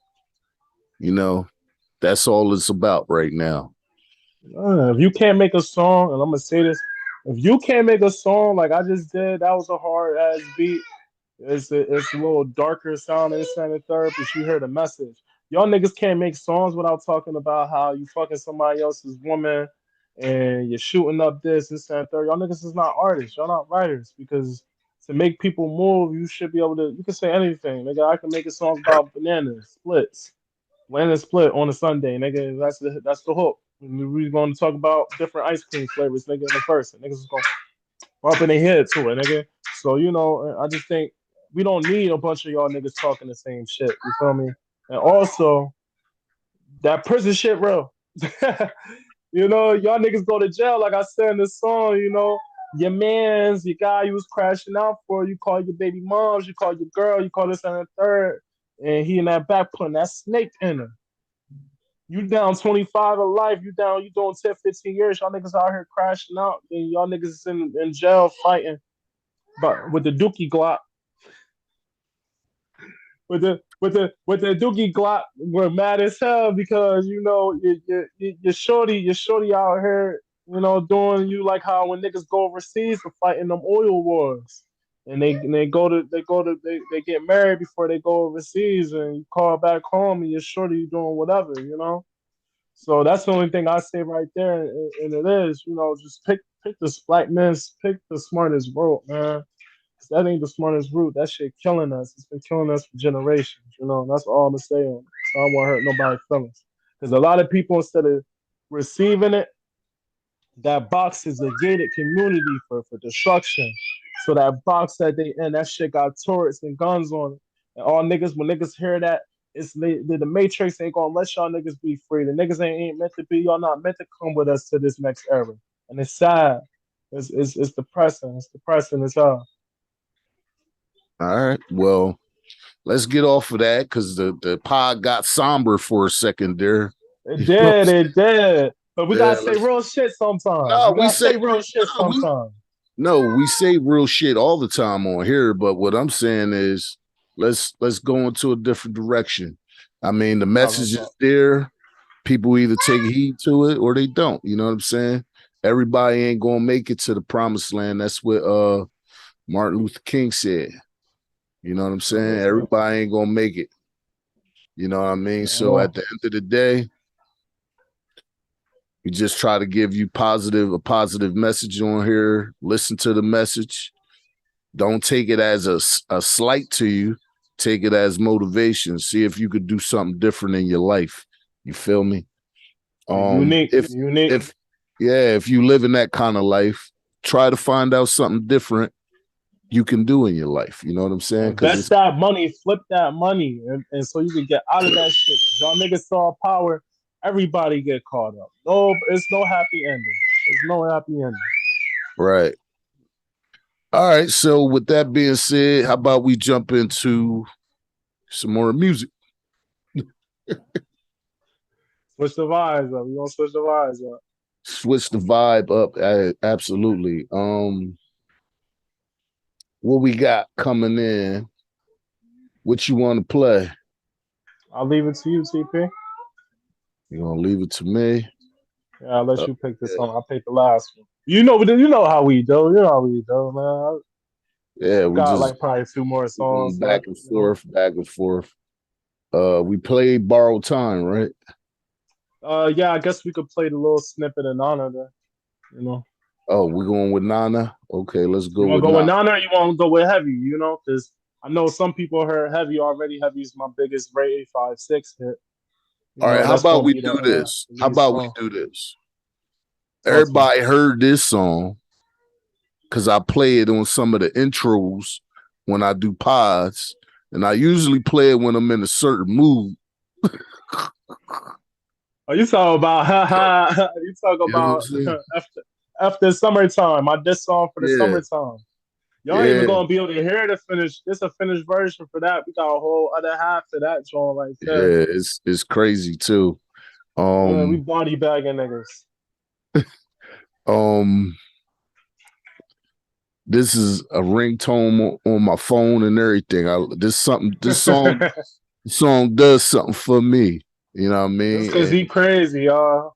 You know, that's all it's about right now. If you can't make a song, and I'm gonna say this, if you can't make a song like I just did, that was a hard ass beat. It's a little darker sound in the third, but you hear the message. Y'all niggas can't make songs without talking about how you fucking somebody else's woman and you're shooting up this and third. Y'all niggas is not artists. Y'all not writers because to make people move, you should be able to. You can say anything, nigga. I can make a song about bananas, splits, banana split on a Sunday, nigga. That's the hook. We're going to talk about different ice cream flavors, nigga. In the first, niggas is gonna bump in their head to it, nigga. So you know, I just think we don't need a bunch of y'all niggas talking the same shit. You feel me? And also that prison shit, real. You know, y'all niggas go to jail, like I said in the song. You know, your man's, your guy you was crashing out for. You call your baby moms, you call your girl, you call this and the third, and he in that back putting that snake in her. You down 25 of life, you down, you doing 10, 15 years. Y'all niggas out here crashing out, and y'all niggas is in jail fighting, but with the Dookie Glock, with the Dookie Glock, we're mad as hell because you know your shorty out here, you know, doing you like how when niggas go overseas for fighting them oil wars, and they get married before they go overseas, and you call back home and your shorty doing whatever, you know. So that's the only thing I say right there, and it is, you know, just pick the black men, pick the smartest route, man. 'Cause that ain't the smartest route. That shit killing us. It's been killing us for generations. You know, and that's all I'm gonna say on it. So I don't want to hurt nobody's feelings. Because a lot of people, instead of receiving it, that box is a gated community for destruction. So that box that they in, that shit got turrets and guns on it. And all niggas, when niggas hear that, it's the Matrix ain't gonna let y'all niggas be free. The niggas ain't meant to be. Y'all not meant to come with us to this next era. And it's sad. It's depressing. It's depressing as hell. All right. Well, let's get off of that because the pod got somber for a second there. It did, it did. But we Yeah, gotta say real shit sometimes. no, We gotta say real shit no, sometimes. we say real shit all the time on here, but what I'm saying is let's go into a different direction. I mean, the message is there. People either take heed to it or they don't. You know what I'm saying? Everybody ain't gonna make it to the promised land. That's what Martin Luther King said. You know what I'm saying? Everybody ain't gonna make it. You know what I mean? So at the end of the day, we just try to give you a positive message on here. Listen to the message. Don't take it as a slight to you. Take it as motivation. See if you could do something different in your life. You feel me? Unique. If you live in that kind of life, try to find out something different you can do in your life. You know what I'm saying? Invest that money, flip that money, and so you can get out of that shit. Y'all niggas saw power. Everybody get caught up. No, it's no happy ending. There's no happy ending. Right. All right. So with that being said, how about we jump into some more music? Switch the vibes up. You gonna switch the vibes up? Switch the vibe up. Absolutely. What we got coming in? What you want to play? I'll leave it to you, TP. You gonna leave it to me? Yeah, I'll let you pick this one. I'll pick the last one. You know how we do. You know how we do, man. Yeah, we got just like probably 2 more songs. Back and forth, back and forth. We played Borrowed Time, right? Yeah, I guess we could play the little snippet of Nana there. You know. Oh, we're going with Nana. Okay, let's go. You want to go with Nana, or you want to go with Heavy? You know, because I know some people heard Heavy already. Heavy's my biggest Ray 856 hit. All right, how That's about gonna we be do the this? How lead about we song. do this? Talk to me. Everybody heard this song because I play it on some of the intros when I do pods, and I usually play it when I'm in a certain mood. Oh, you talk about you talk You know what I'm about saying? after summertime. My diss song for the Yeah, summertime. Y'all ain't even yeah, gonna be able to hear the finish. It's a finished version for that. We got a whole other half of that joint right there. yeah. It's crazy too. Yeah, we Um, body bagging niggas. um, this is a ringtone on my phone and everything. This song does something for me. You know what I That's mean? cause he And crazy, y'all.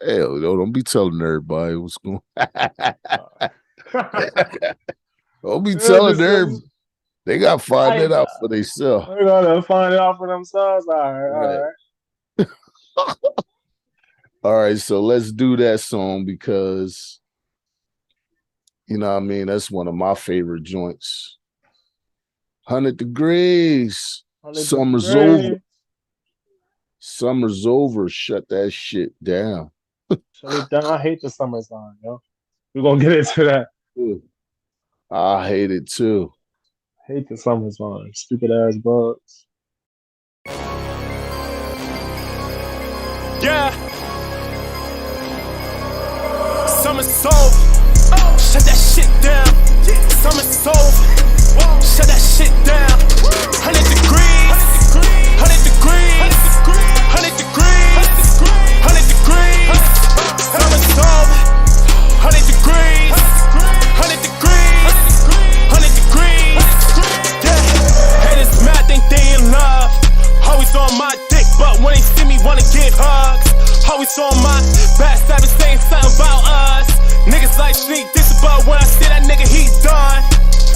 hell, don't be telling everybody what's going. Don't be telling Just everybody. They got to find I that out for themselves. we're gonna find it out for themselves. All right, all Right. right. All right, so let's do that song because you know what I mean, that's one of my favorite joints. 100 degrees. 100 Summer's over. degree. Summer's over. Shut that shit down. Shut it down. I hate the summertime, yo. We're gonna get into that. I hate it too. Hate the summertime. Stupid ass bugs. Yeah. Summer's over. Shut that shit down. Summer's over. Shut that shit down. 100 degrees. 100 degrees. 100 degrees. 100 degrees. Summer's over. 100 degrees. 100 degrees. 100 degrees. Yeah. Haters mad, think they in love. Always on my dick, but when they see me, wanna give hugs. Always on my backstabbing, saying something about us. Niggas like sneak this, but when I see that nigga, he done.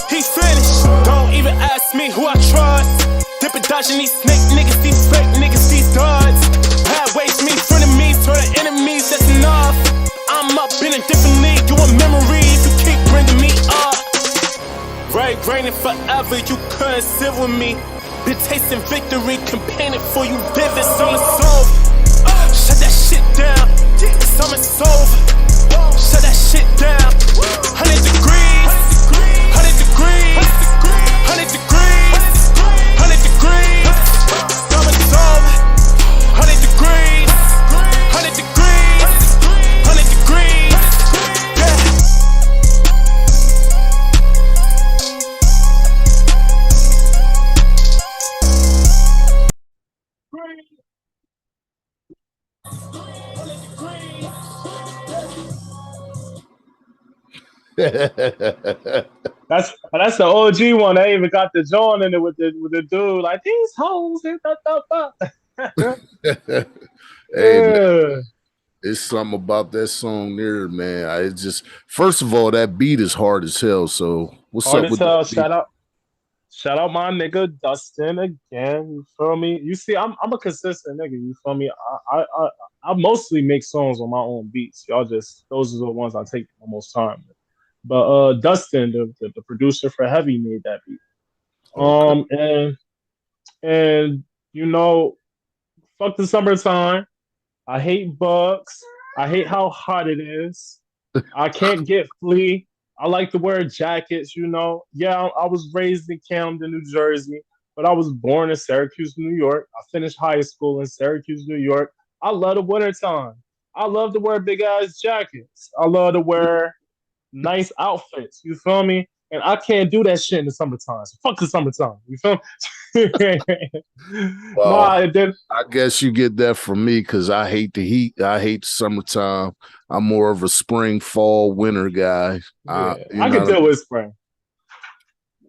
He finished. Don't even ask me who I trust. Dippin' dodging these snake niggas, these fake niggas, these duds. Bad ways me, frenemies, turn to enemies, that's enough. I'm up in a different league, you a memory if you keep bringing me up. Right, raining forever, you couldn't sit with me. Been tasting victory, campaigning for you, vivid, summer's over. Shut that shit down, summer's over. Shut that shit down. 100 degrees, 100 degrees, 100 degrees, 100 degrees. Summer's over. 100 degrees, 100 degrees, 100 degrees. That's the OG one. They even got the joint in it with the dude like these hoes. Hey man, Yeah. it's something about that song there, man. I just first of all, that beat is hard as hell. So what's Hard up to with that tell. beat? Shout out my nigga Dustin again. You feel me? You see, I'm a consistent nigga. You feel me? I mostly make songs on my own beats. Y'all just those are the ones I take the most time with. But Dustin, the producer for Heavy, made that beat. Okay. And you know, fuck the summertime. I hate bugs. I hate how hot it is. I can't get flea. I like to wear jackets, you know. Yeah, I was raised in Camden, New Jersey, but I was born in Syracuse, New York. I finished high school in Syracuse, New York. I love the wintertime. I love to wear big ass jackets. I love to wear nice outfits. You feel me? And I can't do that shit in the summertime. So fuck the summertime. You feel me? Well, Nah, and then I guess you get that from me because I hate the heat. I hate the summertime. I'm more of a spring, fall, winter guy. yeah, You I know can what I deal mean? with spring.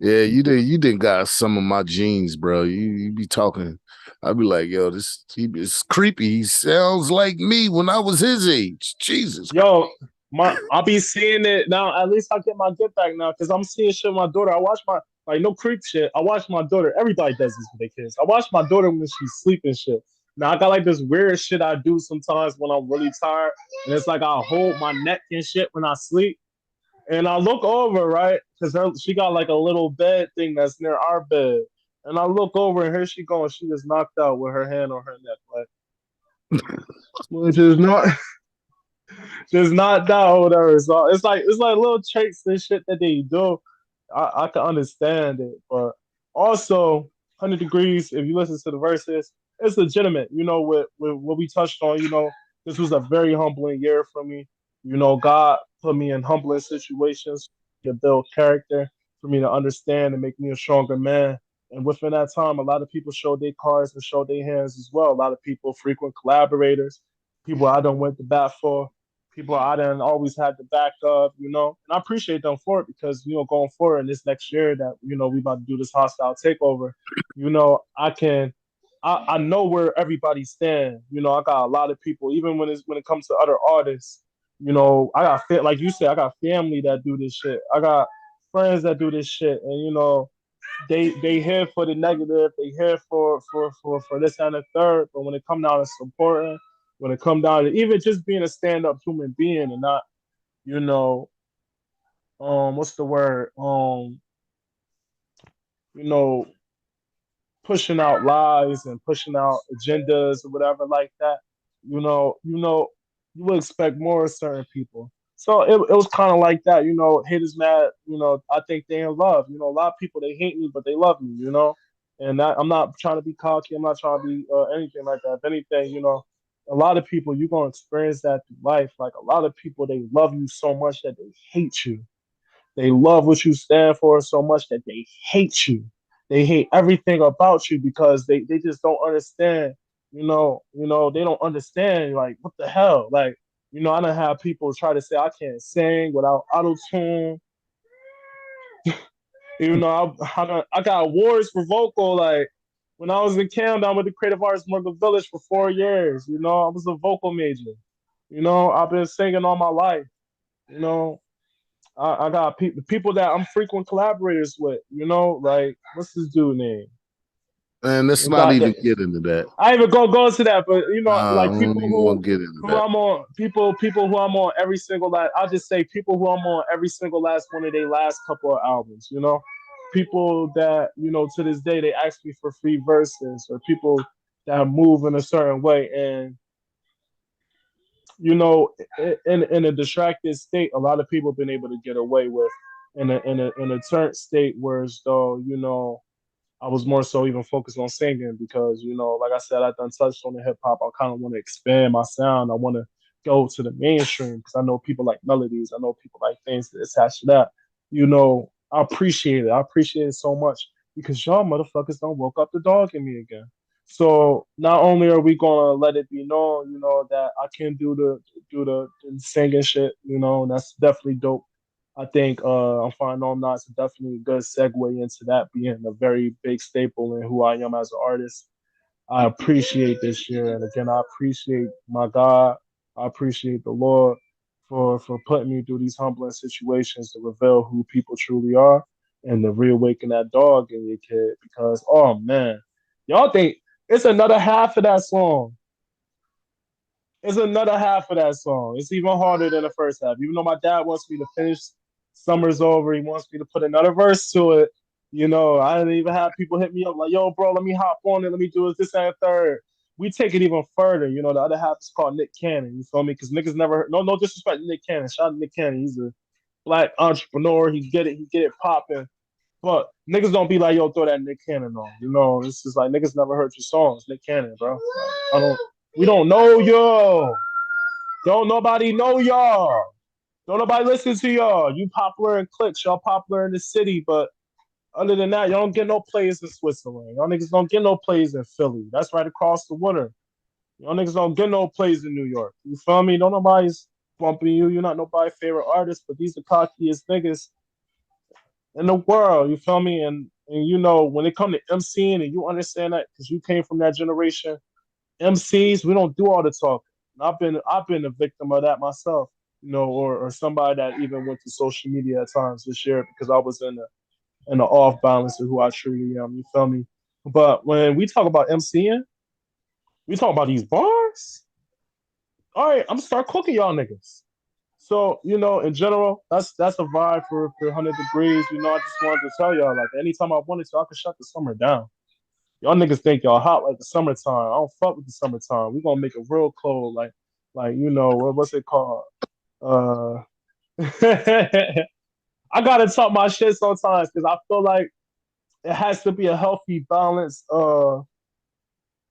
Yeah, you didn't got some of my jeans, bro. You be talking. I'd be like, yo, it's creepy. He sounds like me when I was his age. Jesus. Yo, I'll be seeing it now. At least I get my get back now because I'm seeing shit with my daughter. I watch my like no creep shit. I watch my daughter. Everybody does this with their kids. I watch my daughter when she's sleeping shit. Now I got like this weird shit I do sometimes when I'm really tired, and it's like I hold my neck and shit when I sleep, and I look over right because she got like a little bed thing that's near our bed, and I look over and here she going, she just knocked out with her hand on her neck, like which is not just knocked out or whatever. So it's like little tricks and shit that they do. I can understand it, but also 100 degrees. If you listen to the verses, it's legitimate. With what we touched on. This was a very humbling year for me. God put me in humbling situations to build character, for me to understand and make me a stronger man. And within that time, a lot of people showed their cards and showed their hands as well. A lot of people, frequent collaborators, people I done went to bat for, people I done always had to back up. And I appreciate them for it because, going forward in this next year that, we about to do this hostile takeover, I know where everybody stand. I got a lot of people, even when it comes to other artists, I got like you said, I got family that do this shit. I got friends that do this shit, and they here for the negative, they here for this and the third. But when it come down to supporting, when it come down to even just being a stand up human being and not, you know, what's the word? You know, pushing out lies and pushing out agendas or whatever like that, you would expect more of certain people. So it was kind of like that, haters mad, I think they in love. A lot of people they hate me, but they love me. And I'm not trying to be cocky. I'm not trying to be anything like that. If anything, a lot of people you're gonna experience that through life. Like a lot of people, they love you so much that they hate you. They love what you stand for so much that they hate you. They hate everything about you because they just don't understand. They don't understand like what the hell. Like, I don't have people try to say I can't sing without auto tune. Even though I got awards for vocal. Like when I was in Camden, I went to Creative Arts Morgan Village for 4 years. I was a vocal major. I've been singing all my life. You know, I got people that I'm frequent collaborators with. Like what's this dude name? And let's We not got even that. get into that. I even go into that, but I like don't people even who want to get into who that. I'm on, people who I'm on every single last. I'll just say people who I'm on every single last one of their last couple of albums. People that to this day they ask me for free verses, or people that move in a certain way, and you know, in a distracted state, a lot of people have been able to get away with in a turned state, whereas though I was more so even focused on singing because, like I said, I done touched on the hip hop. I kind of want to expand my sound. I want to go to the mainstream because I know people like melodies. I know people like things that attach to that. I appreciate it. I appreciate it so much because y'all motherfuckers don't woke up the dog in me again. So not only are we gonna let it be known, that I can do the singing shit, and that's definitely dope. I think I'm finding on not it's definitely a good segue into that being a very big staple in who I am as an artist. I appreciate this year, and again, I appreciate my God. I appreciate the Lord for putting me through these humbling situations to reveal who people truly are and to reawaken that dog in your kid. Because oh man, y'all think it's another half of that song. It's another half of that song. It's even harder than the first half. Even though my dad wants me to finish Summer's Over, he wants me to put another verse to it. I didn't even have people hit me up like, yo, bro, let me hop on it. Let me do this and third. We take it even further. The other half is called Nick Cannon. You feel me? Because niggas never heard, no disrespect to Nick Cannon. Shout out to Nick Cannon. He's a black entrepreneur. He get it popping. But niggas don't be like, yo, throw that Nick Cannon on. It's just like niggas never heard your songs. Nick Cannon, bro. Like, we don't know yo. Don't nobody know y'all. Don't nobody listen to y'all. You popular in clicks. Y'all popular in the city. But other than that, y'all don't get no plays in Switzerland. Y'all niggas don't get no plays in Philly. That's right across the water. Y'all niggas don't get no plays in New York. You feel me? Don't nobody's bumping you. You're not nobody's favorite artist, but these are cockiest niggas in the world. You feel me? And when it come to MCing and you understand that because you came from that generation, MCs, we don't do all the talking. I've been a victim of that myself, or somebody that even went to social media at times this year because I was in the off balance of who I truly am. You feel me? But when we talk about MCing, we talk about these bars. All right, I'm gonna start cooking y'all niggas. So, in general, that's a vibe for 100 degrees. I just wanted to tell y'all, like, anytime I wanted to, I could shut the summer down. Y'all niggas think y'all hot like the summertime. I don't fuck with the summertime. We gonna make it real cold, like what's it called? Uh, I gotta talk my shit sometimes because I feel like it has to be a healthy balance.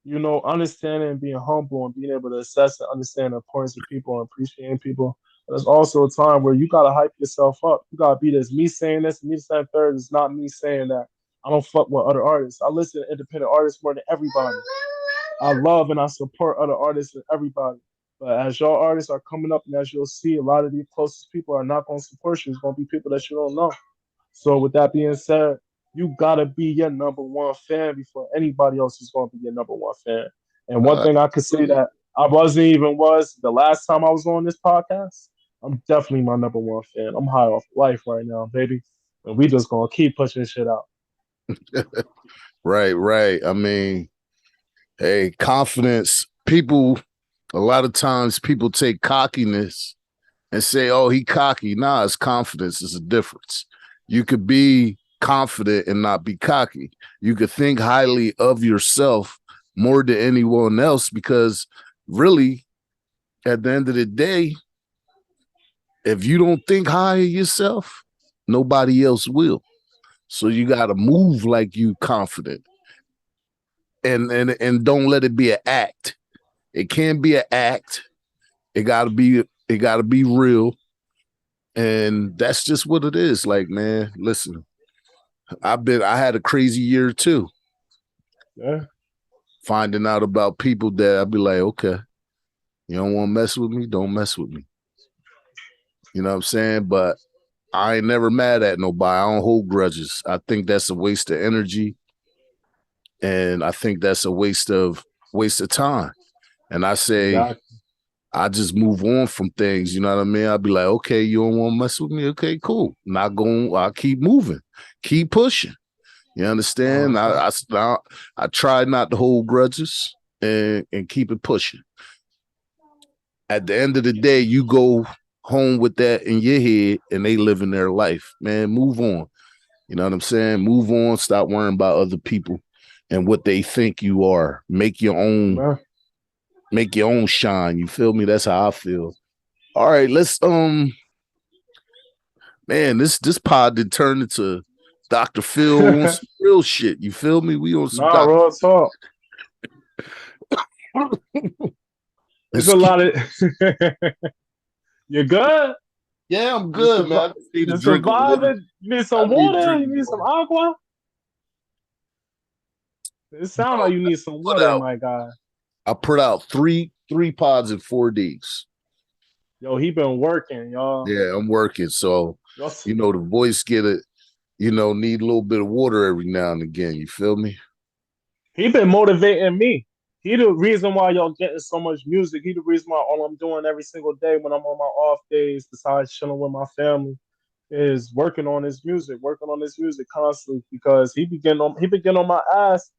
Understanding and being humble and being able to assess and understand the importance of people and appreciating people. But there's also a time where you gotta hype yourself up. You gotta be this. Me saying this, me saying third is not me saying that. I don't fuck with other artists. I listen to independent artists more than everybody. I love and I support other artists and everybody. But as y'all artists are coming up, and as you'll see, a lot of these closest people are not going to support you. It's going to be people that you don't know. So with that being said, you gotta be your number one fan before anybody else is going to be your number one fan. And one Uh, thing I could say that I wasn't even was the last time I was on this podcast. I'm definitely my number one fan. I'm high off life right now, baby, and we just gonna keep pushing shit out. right. I mean, hey, confidence. People, a lot of times, people take cockiness and say, "Oh, he cocky." Nah, it's confidence. It's a difference. You could be confident and not be cocky. You could think highly of yourself more than anyone else because really, at the end of the day, if you don't think high of yourself, nobody else will. So you got to move like you confident and don't let it be an act. It can't be an act. It got to be real. And that's just what it is. Like, man, listen, I had a crazy year too. Yeah, Finding out about people that I'd be like, okay, you don't want to mess with me, don't mess with me. You know what I'm saying? But I ain't never mad at nobody. I don't hold grudges. I think that's a waste of energy, and I think that's a waste of time. And I say, exactly. I just move on from things. You know what I mean? I'll be like, okay, you don't want to mess with me? Okay, cool. Not going. I'll keep moving, keep pushing. You understand? I try not to hold grudges and keep it pushing. At the end of the day, you go home with that in your head, and they living their life. Man, move on. You know what I'm saying? Move on. Stop worrying about other people and what they think you are. Man. Make your own shine. You feel me? That's how I feel. All right, let's man, this pod did turn into Dr. Phil on some real shit. You feel me? We on some Nah, Dr. real talk. It's a lot of. You're good. Yeah, I'm You good, man. I survive. just need a You drink of water. surviving. You need I some need a water. drink You of need some water. agua. It sounds Bro, like you need some put water, out. my guy. I put out three pods in 4 days. Yo, he been working, y'all. Yeah, I'm working. So, Y'all, the voice get it, need a little bit of water every now and again. You feel me? he been motivating me. He the reason why y'all getting so much music. He the reason why all I'm doing every single day when I'm on my off days, besides chilling with my family, is working on his music constantly because he been getting on my ass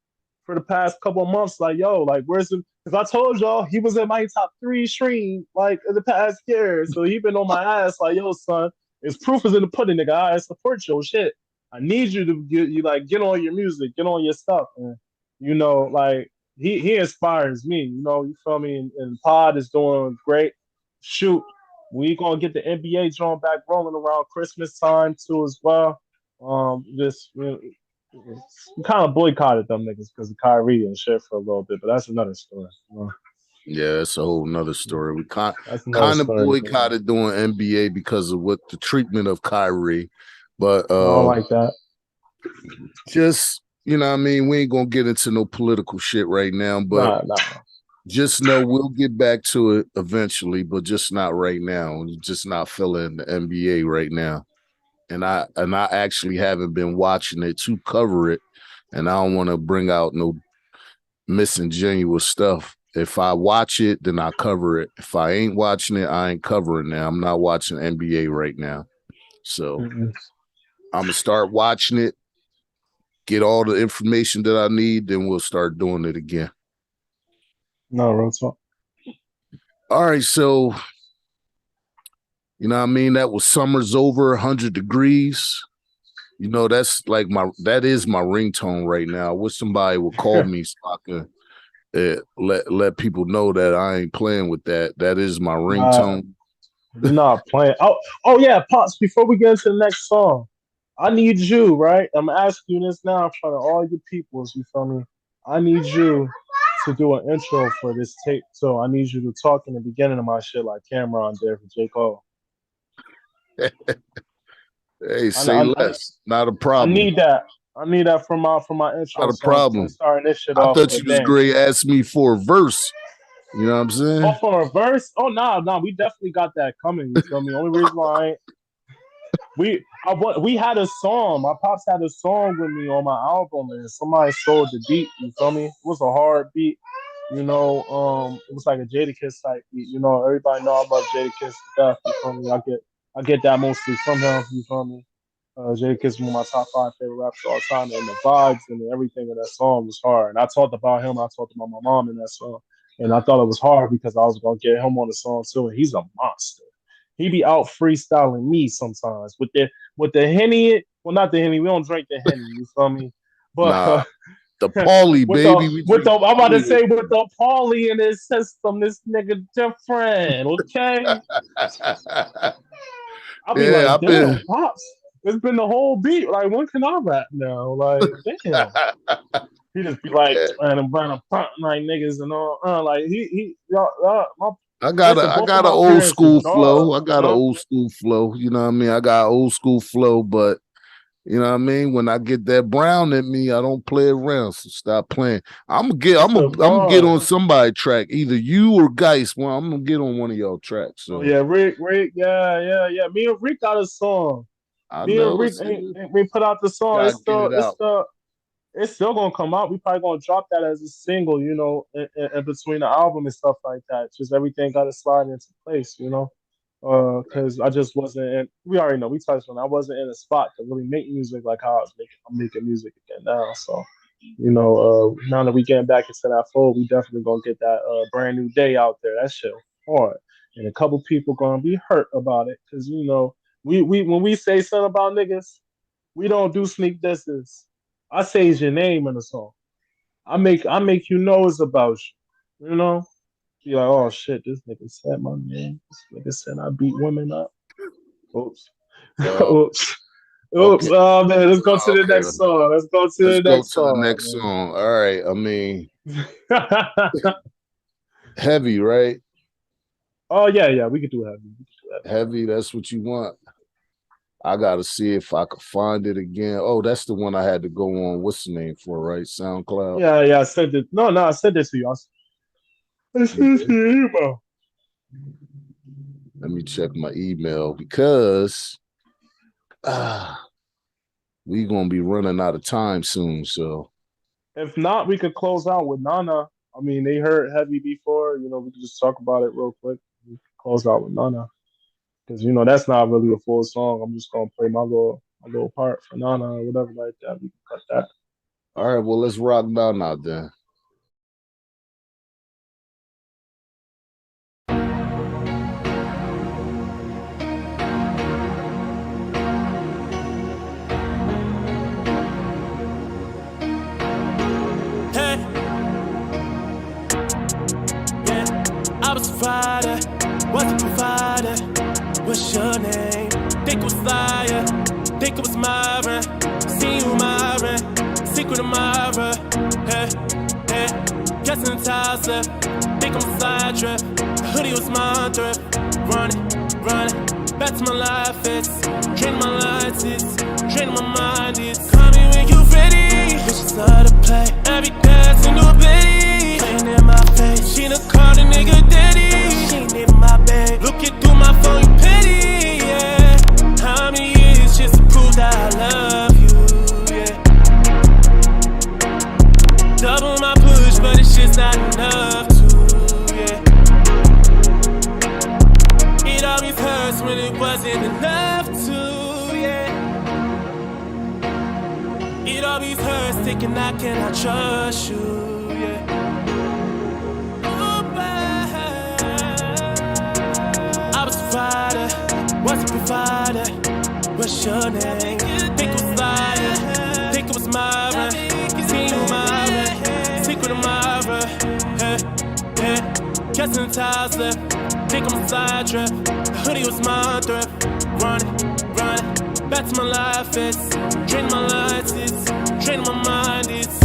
for the past couple of months. Like, yo, like where's him? Because I told y'all he was in my top three stream like in the past year. So he been on my ass like, yo, son, his proof is in the pudding, nigga. I support your shit. I need you to get on your music, get on your stuff, man. Like he inspires me. You feel me? And Pod is doing great. Shoot, we gonna get the NBA joint back rolling around Christmas time too as well. Just we kind of boycotted them niggas because of Kyrie and shit for a little bit, but that's another story. Yeah, that's a whole nother story. We That's another kind of story. boycotted doing NBA because of what the treatment of Kyrie, but I don't like that. just what I mean, we ain't gonna get into no political shit right now, but Nah. just know we'll get back to it eventually, but just not right now. Just not feeling the NBA right now. And I actually haven't been watching it to cover it, and I don't want to bring out no disingenuous stuff. If I watch it, then I cover it. If I ain't watching it, I ain't covering it. I'm not watching NBA right now. So I'm gonna start watching it, get all the information that I need, then we'll start doing it again. No, real talk. All right, so You know what I mean? That was Summer's Over 100 Degrees. You know, that is my ringtone right now. I wish somebody would call me so I can let people know that I ain't playing with that. That is my ringtone. You're not playing. Oh yeah, Pops, before we get into the next song, I need you, right? I'm asking you this now in front of all your peoples, you feel me? I need you to do an intro for this tape. So I need you to talk in the beginning of my shit like Cameron did for J. Cole. Hey, say less. Not a problem. I need that. I need that for my intro. Not a problem. Starting this shit I off. thought you was great. Ask me for a verse. You know what I'm saying? Oh, for a verse? Oh, no, we definitely got that coming. You feel me? Only reason why I ain't. We had a song. My pops had a song with me on my album, and somebody stole the beat. You feel me? It was a hard beat. You know, it was like a Jadakiss type beat. You know, everybody know I love Jadakiss to death. You feel me? I get that mostly from him. You feel me? Jadakiss is one of my top 5 favorite rappers of all time, and the vibes and everything in that song was hard. And I talked about him. I talked about my mom in that song, and I thought it was hard because I was gonna get him on the song too. And he's a monster. He be out freestyling me sometimes with the Henny. Well, not the Henny. We don't drink the Henny. You feel me? But the Paulie, baby. I'm about to say with the Paulie in his system, this nigga different. Okay. I'll be like, damn, Pops. It's been the whole beat. Like, when can I rap now? Like, damn. He just be like, and like niggas and all. Like I got an old school flow. I got an old school flow. You know what I mean? I got old school flow, but you know what I mean? When I get that brown at me, I don't play around. So stop playing. I'm gonna get on somebody track, either you or Geist. Well, I'm gonna get on one of y'all tracks. So yeah, Rick, yeah. Me and Rick got a song. Me and Rick we put out the song. It's still gonna come out. We probably gonna drop that as a single, you know, in between the album and stuff like that. Just everything got to slide into place, you know. Because I just wasn't in. We already know we touched on. I wasn't in a spot to really make music like how I'm making music again now. So, you know, now that we getting back into that fold, we definitely gonna get that brand new day out there. That shit hard, and a couple people gonna be hurt about it because you know we when we say something about niggas, we don't do sneak disses. I say your name in the song. I make you know it's about you. You know? Be like, oh shit, this nigga said my name. This nigga said I beat women up. Oops. Oops. Okay. Oh man, let's go to the next song. Let's go to the next song. All right. I mean heavy, right? Oh yeah, we could do heavy. Heavy, that's what you want. I gotta see if I could find it again. Oh, that's the one I had to go on. What's the name for, right? SoundCloud. Yeah. I sent it. No, I sent it to you. I sent it to your email. Let me check my email because we gonna be running out of time soon. So if not, we could close out with Nana. I mean, they heard heavy before. You know, we could just talk about it real quick. We could close out with Nana. Because, you know, that's not really a full song. I'm just going to play my little part for Nana or whatever like that. We can cut that. All right, well, let's rock Nana then. Hey. Yeah, I was a fighter, was a provider. What's your name? Think it was fire, think it was Myron. See you, Myron. Secret of Myra. Hey, guessing the towels left. Think I'm a side trip. The hoodie was my drip. Running. Back to my life, it's draining my lights, it's draining my mind, it's call me when you ready. Bitches love to play. Every dance into a bitty. Playing in my face. She done called a nigga daddy. She ain't in my bed. Looking through my phone, you petty, yeah. How many years just to prove that I love you, yeah. Double my push, but it's just not enough to, yeah. It always hurts when it wasn't enough to, yeah. It always hurts thinking I cannot trust you, yeah. I was a fighter, provider. What's your name? Think it was Liar. Think it was Myra. Seen you Myra. Secret of Myra. Guessing the tiles left. Think I'm a side trip. The hoodie was my thrift. Running. Back to my life, it's draining my lights, it's draining my mind, it's.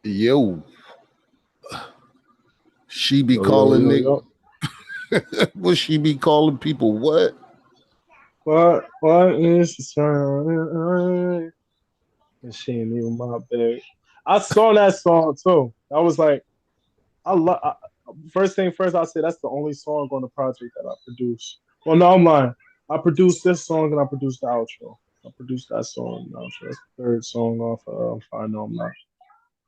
Yo, she be calling niggas. What she be calling people? What? What is the she ain't even my bag. I saw that song too. I was like, first thing first, I'll say that's the only song on the project that I produced. Well, no, I'm lying. I produced this song and I produced the outro. I produced that song and the outro. That's the third song off of Fine No I'm Not.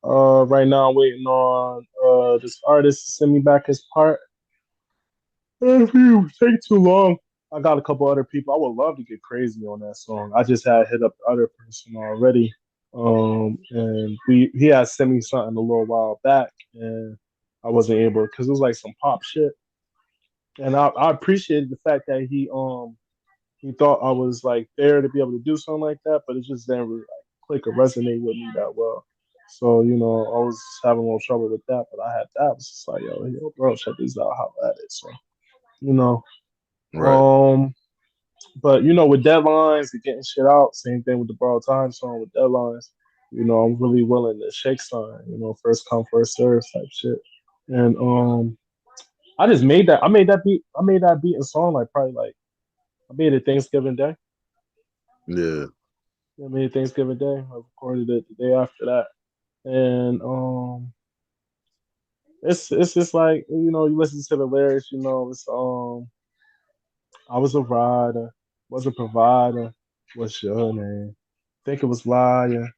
Right now I'm waiting on this artist to send me back his part. If you take too long, I got a couple other people. I would love to get crazy on that song. I just had hit up the other person already. And he had sent me something a little while back, and I wasn't able because it was like some pop shit. And I appreciated the fact that he thought I was like there to be able to do something like that, but it just didn't really like click or resonate with me that well. So, you know, I was having a little trouble with that, but I had that. I was just like, yo, bro, check these out, how that is. So, you know. Right. But you know, with deadlines and getting shit out, same thing with the Borrowed Time song with deadlines. You know, I'm really willing to shake sign. You know, first come, first serve type shit. And I just made that. I made that beat. I made that beat and song like probably like I made it Thanksgiving Day. Yeah. I made it Thanksgiving Day. I recorded it the day after that, and it's just like you know, you listen to the lyrics. You know, it's I was a rider, was a provider. What's your name? Think it was Liar.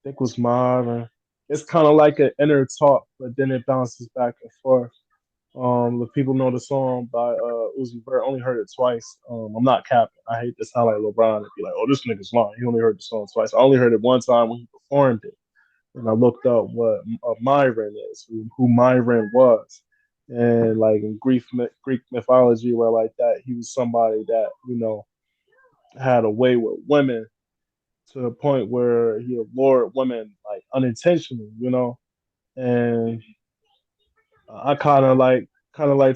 Think it was Marvin. It's kind of like an inner talk, but then it bounces back and forth. If people know the song by Uzi Vert, only heard it twice. I'm not capping. I hate to sound like LeBron and be like, "Oh, this nigga's lying." He only heard the song twice. I only heard it one time when he performed it, and I looked up what Myron is, who Myron was, and like in Greek mythology, where like that, he was somebody that you know had a way with women to the point where he lured women like unintentionally, you know, and I kind of like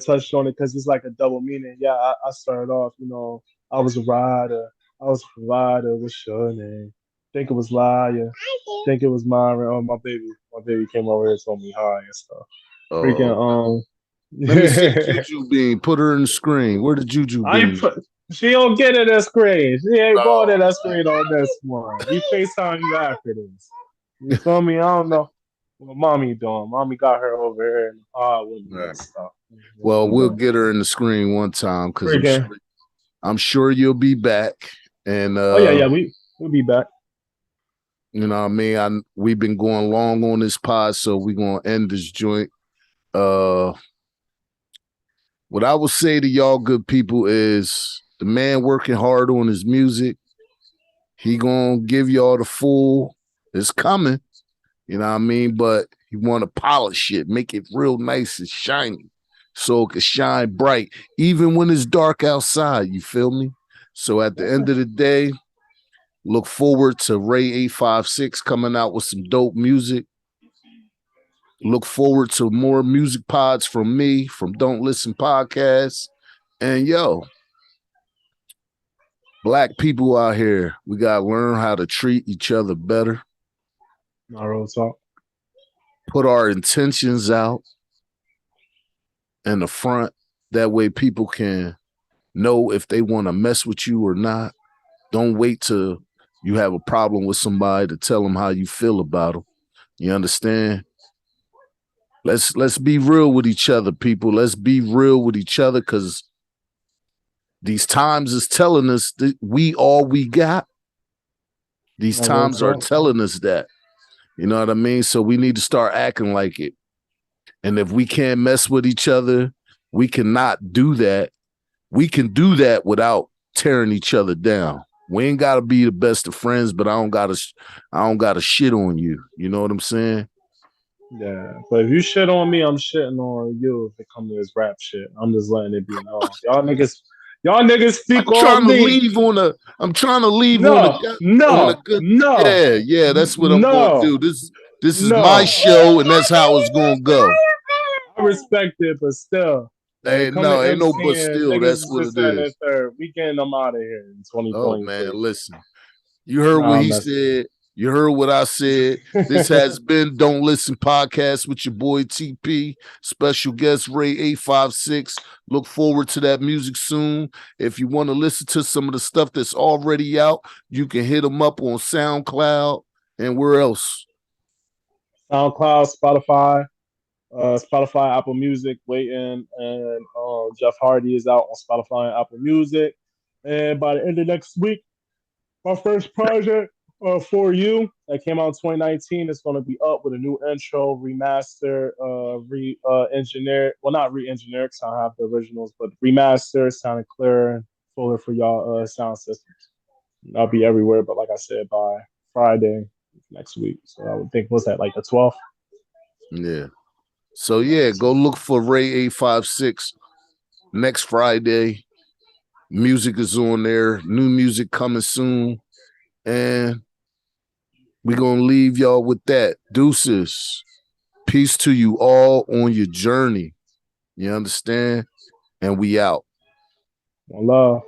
touched on it because it's like a double meaning. Yeah, I started off, you know, I was a rider, I was a provider. What's your name? Think it was Liar. Think it was Myron. Oh, my baby came over here and told me hi and stuff. Freaking Let me see Juju Bean. Put her in the screen. Where the Juju I Bean? she don't get it that screen. She ain't going to that screen on this one. We FaceTime you after this. You feel me? I don't know what mommy doing. Mommy got her over here in the pod with me and stuff. Well, we'll get her in the screen one time because I'm sure you'll be back. And oh yeah, we'll be back. You know what I mean? We've been going long on this pod, so we're gonna end this joint. What I would say to y'all good people is the man working hard on his music. He gonna give y'all the full. It's coming. You know what I mean? But you want to polish it, make it real nice and shiny so it can shine bright, even when it's dark outside. You feel me? So at the end of the day, look forward to Ray 856 coming out with some dope music. Look forward to more music pods from me, from Don't Listen Podcasts. And yo, black people out here, we got to learn how to treat each other better. Put our intentions out in the front. That way people can know if they want to mess with you or not. Don't wait till you have a problem with somebody to tell them how you feel about them. You understand? Let's be real with each other, people. Let's be real with each other because these times is telling us that we all we got. These That works times are out. telling us that. You know what I mean? So we need to start acting like it. And if we can't mess with each other, we cannot do that. We can do that without tearing each other down. We ain't gotta be the best of friends, but I don't gotta shit on you. You know what I'm saying? Yeah, but if you shit on me, I'm shitting on you. If it comes to this rap shit, I'm just letting it be known. Y'all niggas speak I'm on trying to me. leave on a I'm trying to leave No, on a no, good no, yeah, that's what I'm gonna no, do. This is my no. show and that's how it's gonna go. I respect it, but still, when it Hey, come to no, ain't no but MCing, still, niggas that's is what this, it that, and the is. third. We getting them out of here in Oh man, 2023. listen. You heard what Nah, I'm he messing. said. You heard what I said. This has been Don't Listen Podcast with your boy TP. Special guest Ray 856. Look forward to that music soon. If you want to listen to some of the stuff that's already out, you can hit him up on SoundCloud and where else? SoundCloud, Spotify, Apple Music, waiting, and Jeff Hardy is out on Spotify and Apple Music. And by the end of next week, my first project, For You, that came out in 2019, is going to be up with a new intro, remaster, engineered. Well, not re-engineered because I don't have the originals, but remaster, sounding clearer and fuller for y'all sound systems. I'll be everywhere, but like I said, by Friday next week. So I would think, what's that, like the 12th? Yeah. So yeah, go look for Ray 856 next Friday. Music is on there. New music coming soon. And we're going to leave y'all with that. Deuces. Peace to you all on your journey. You understand? And we out. One love.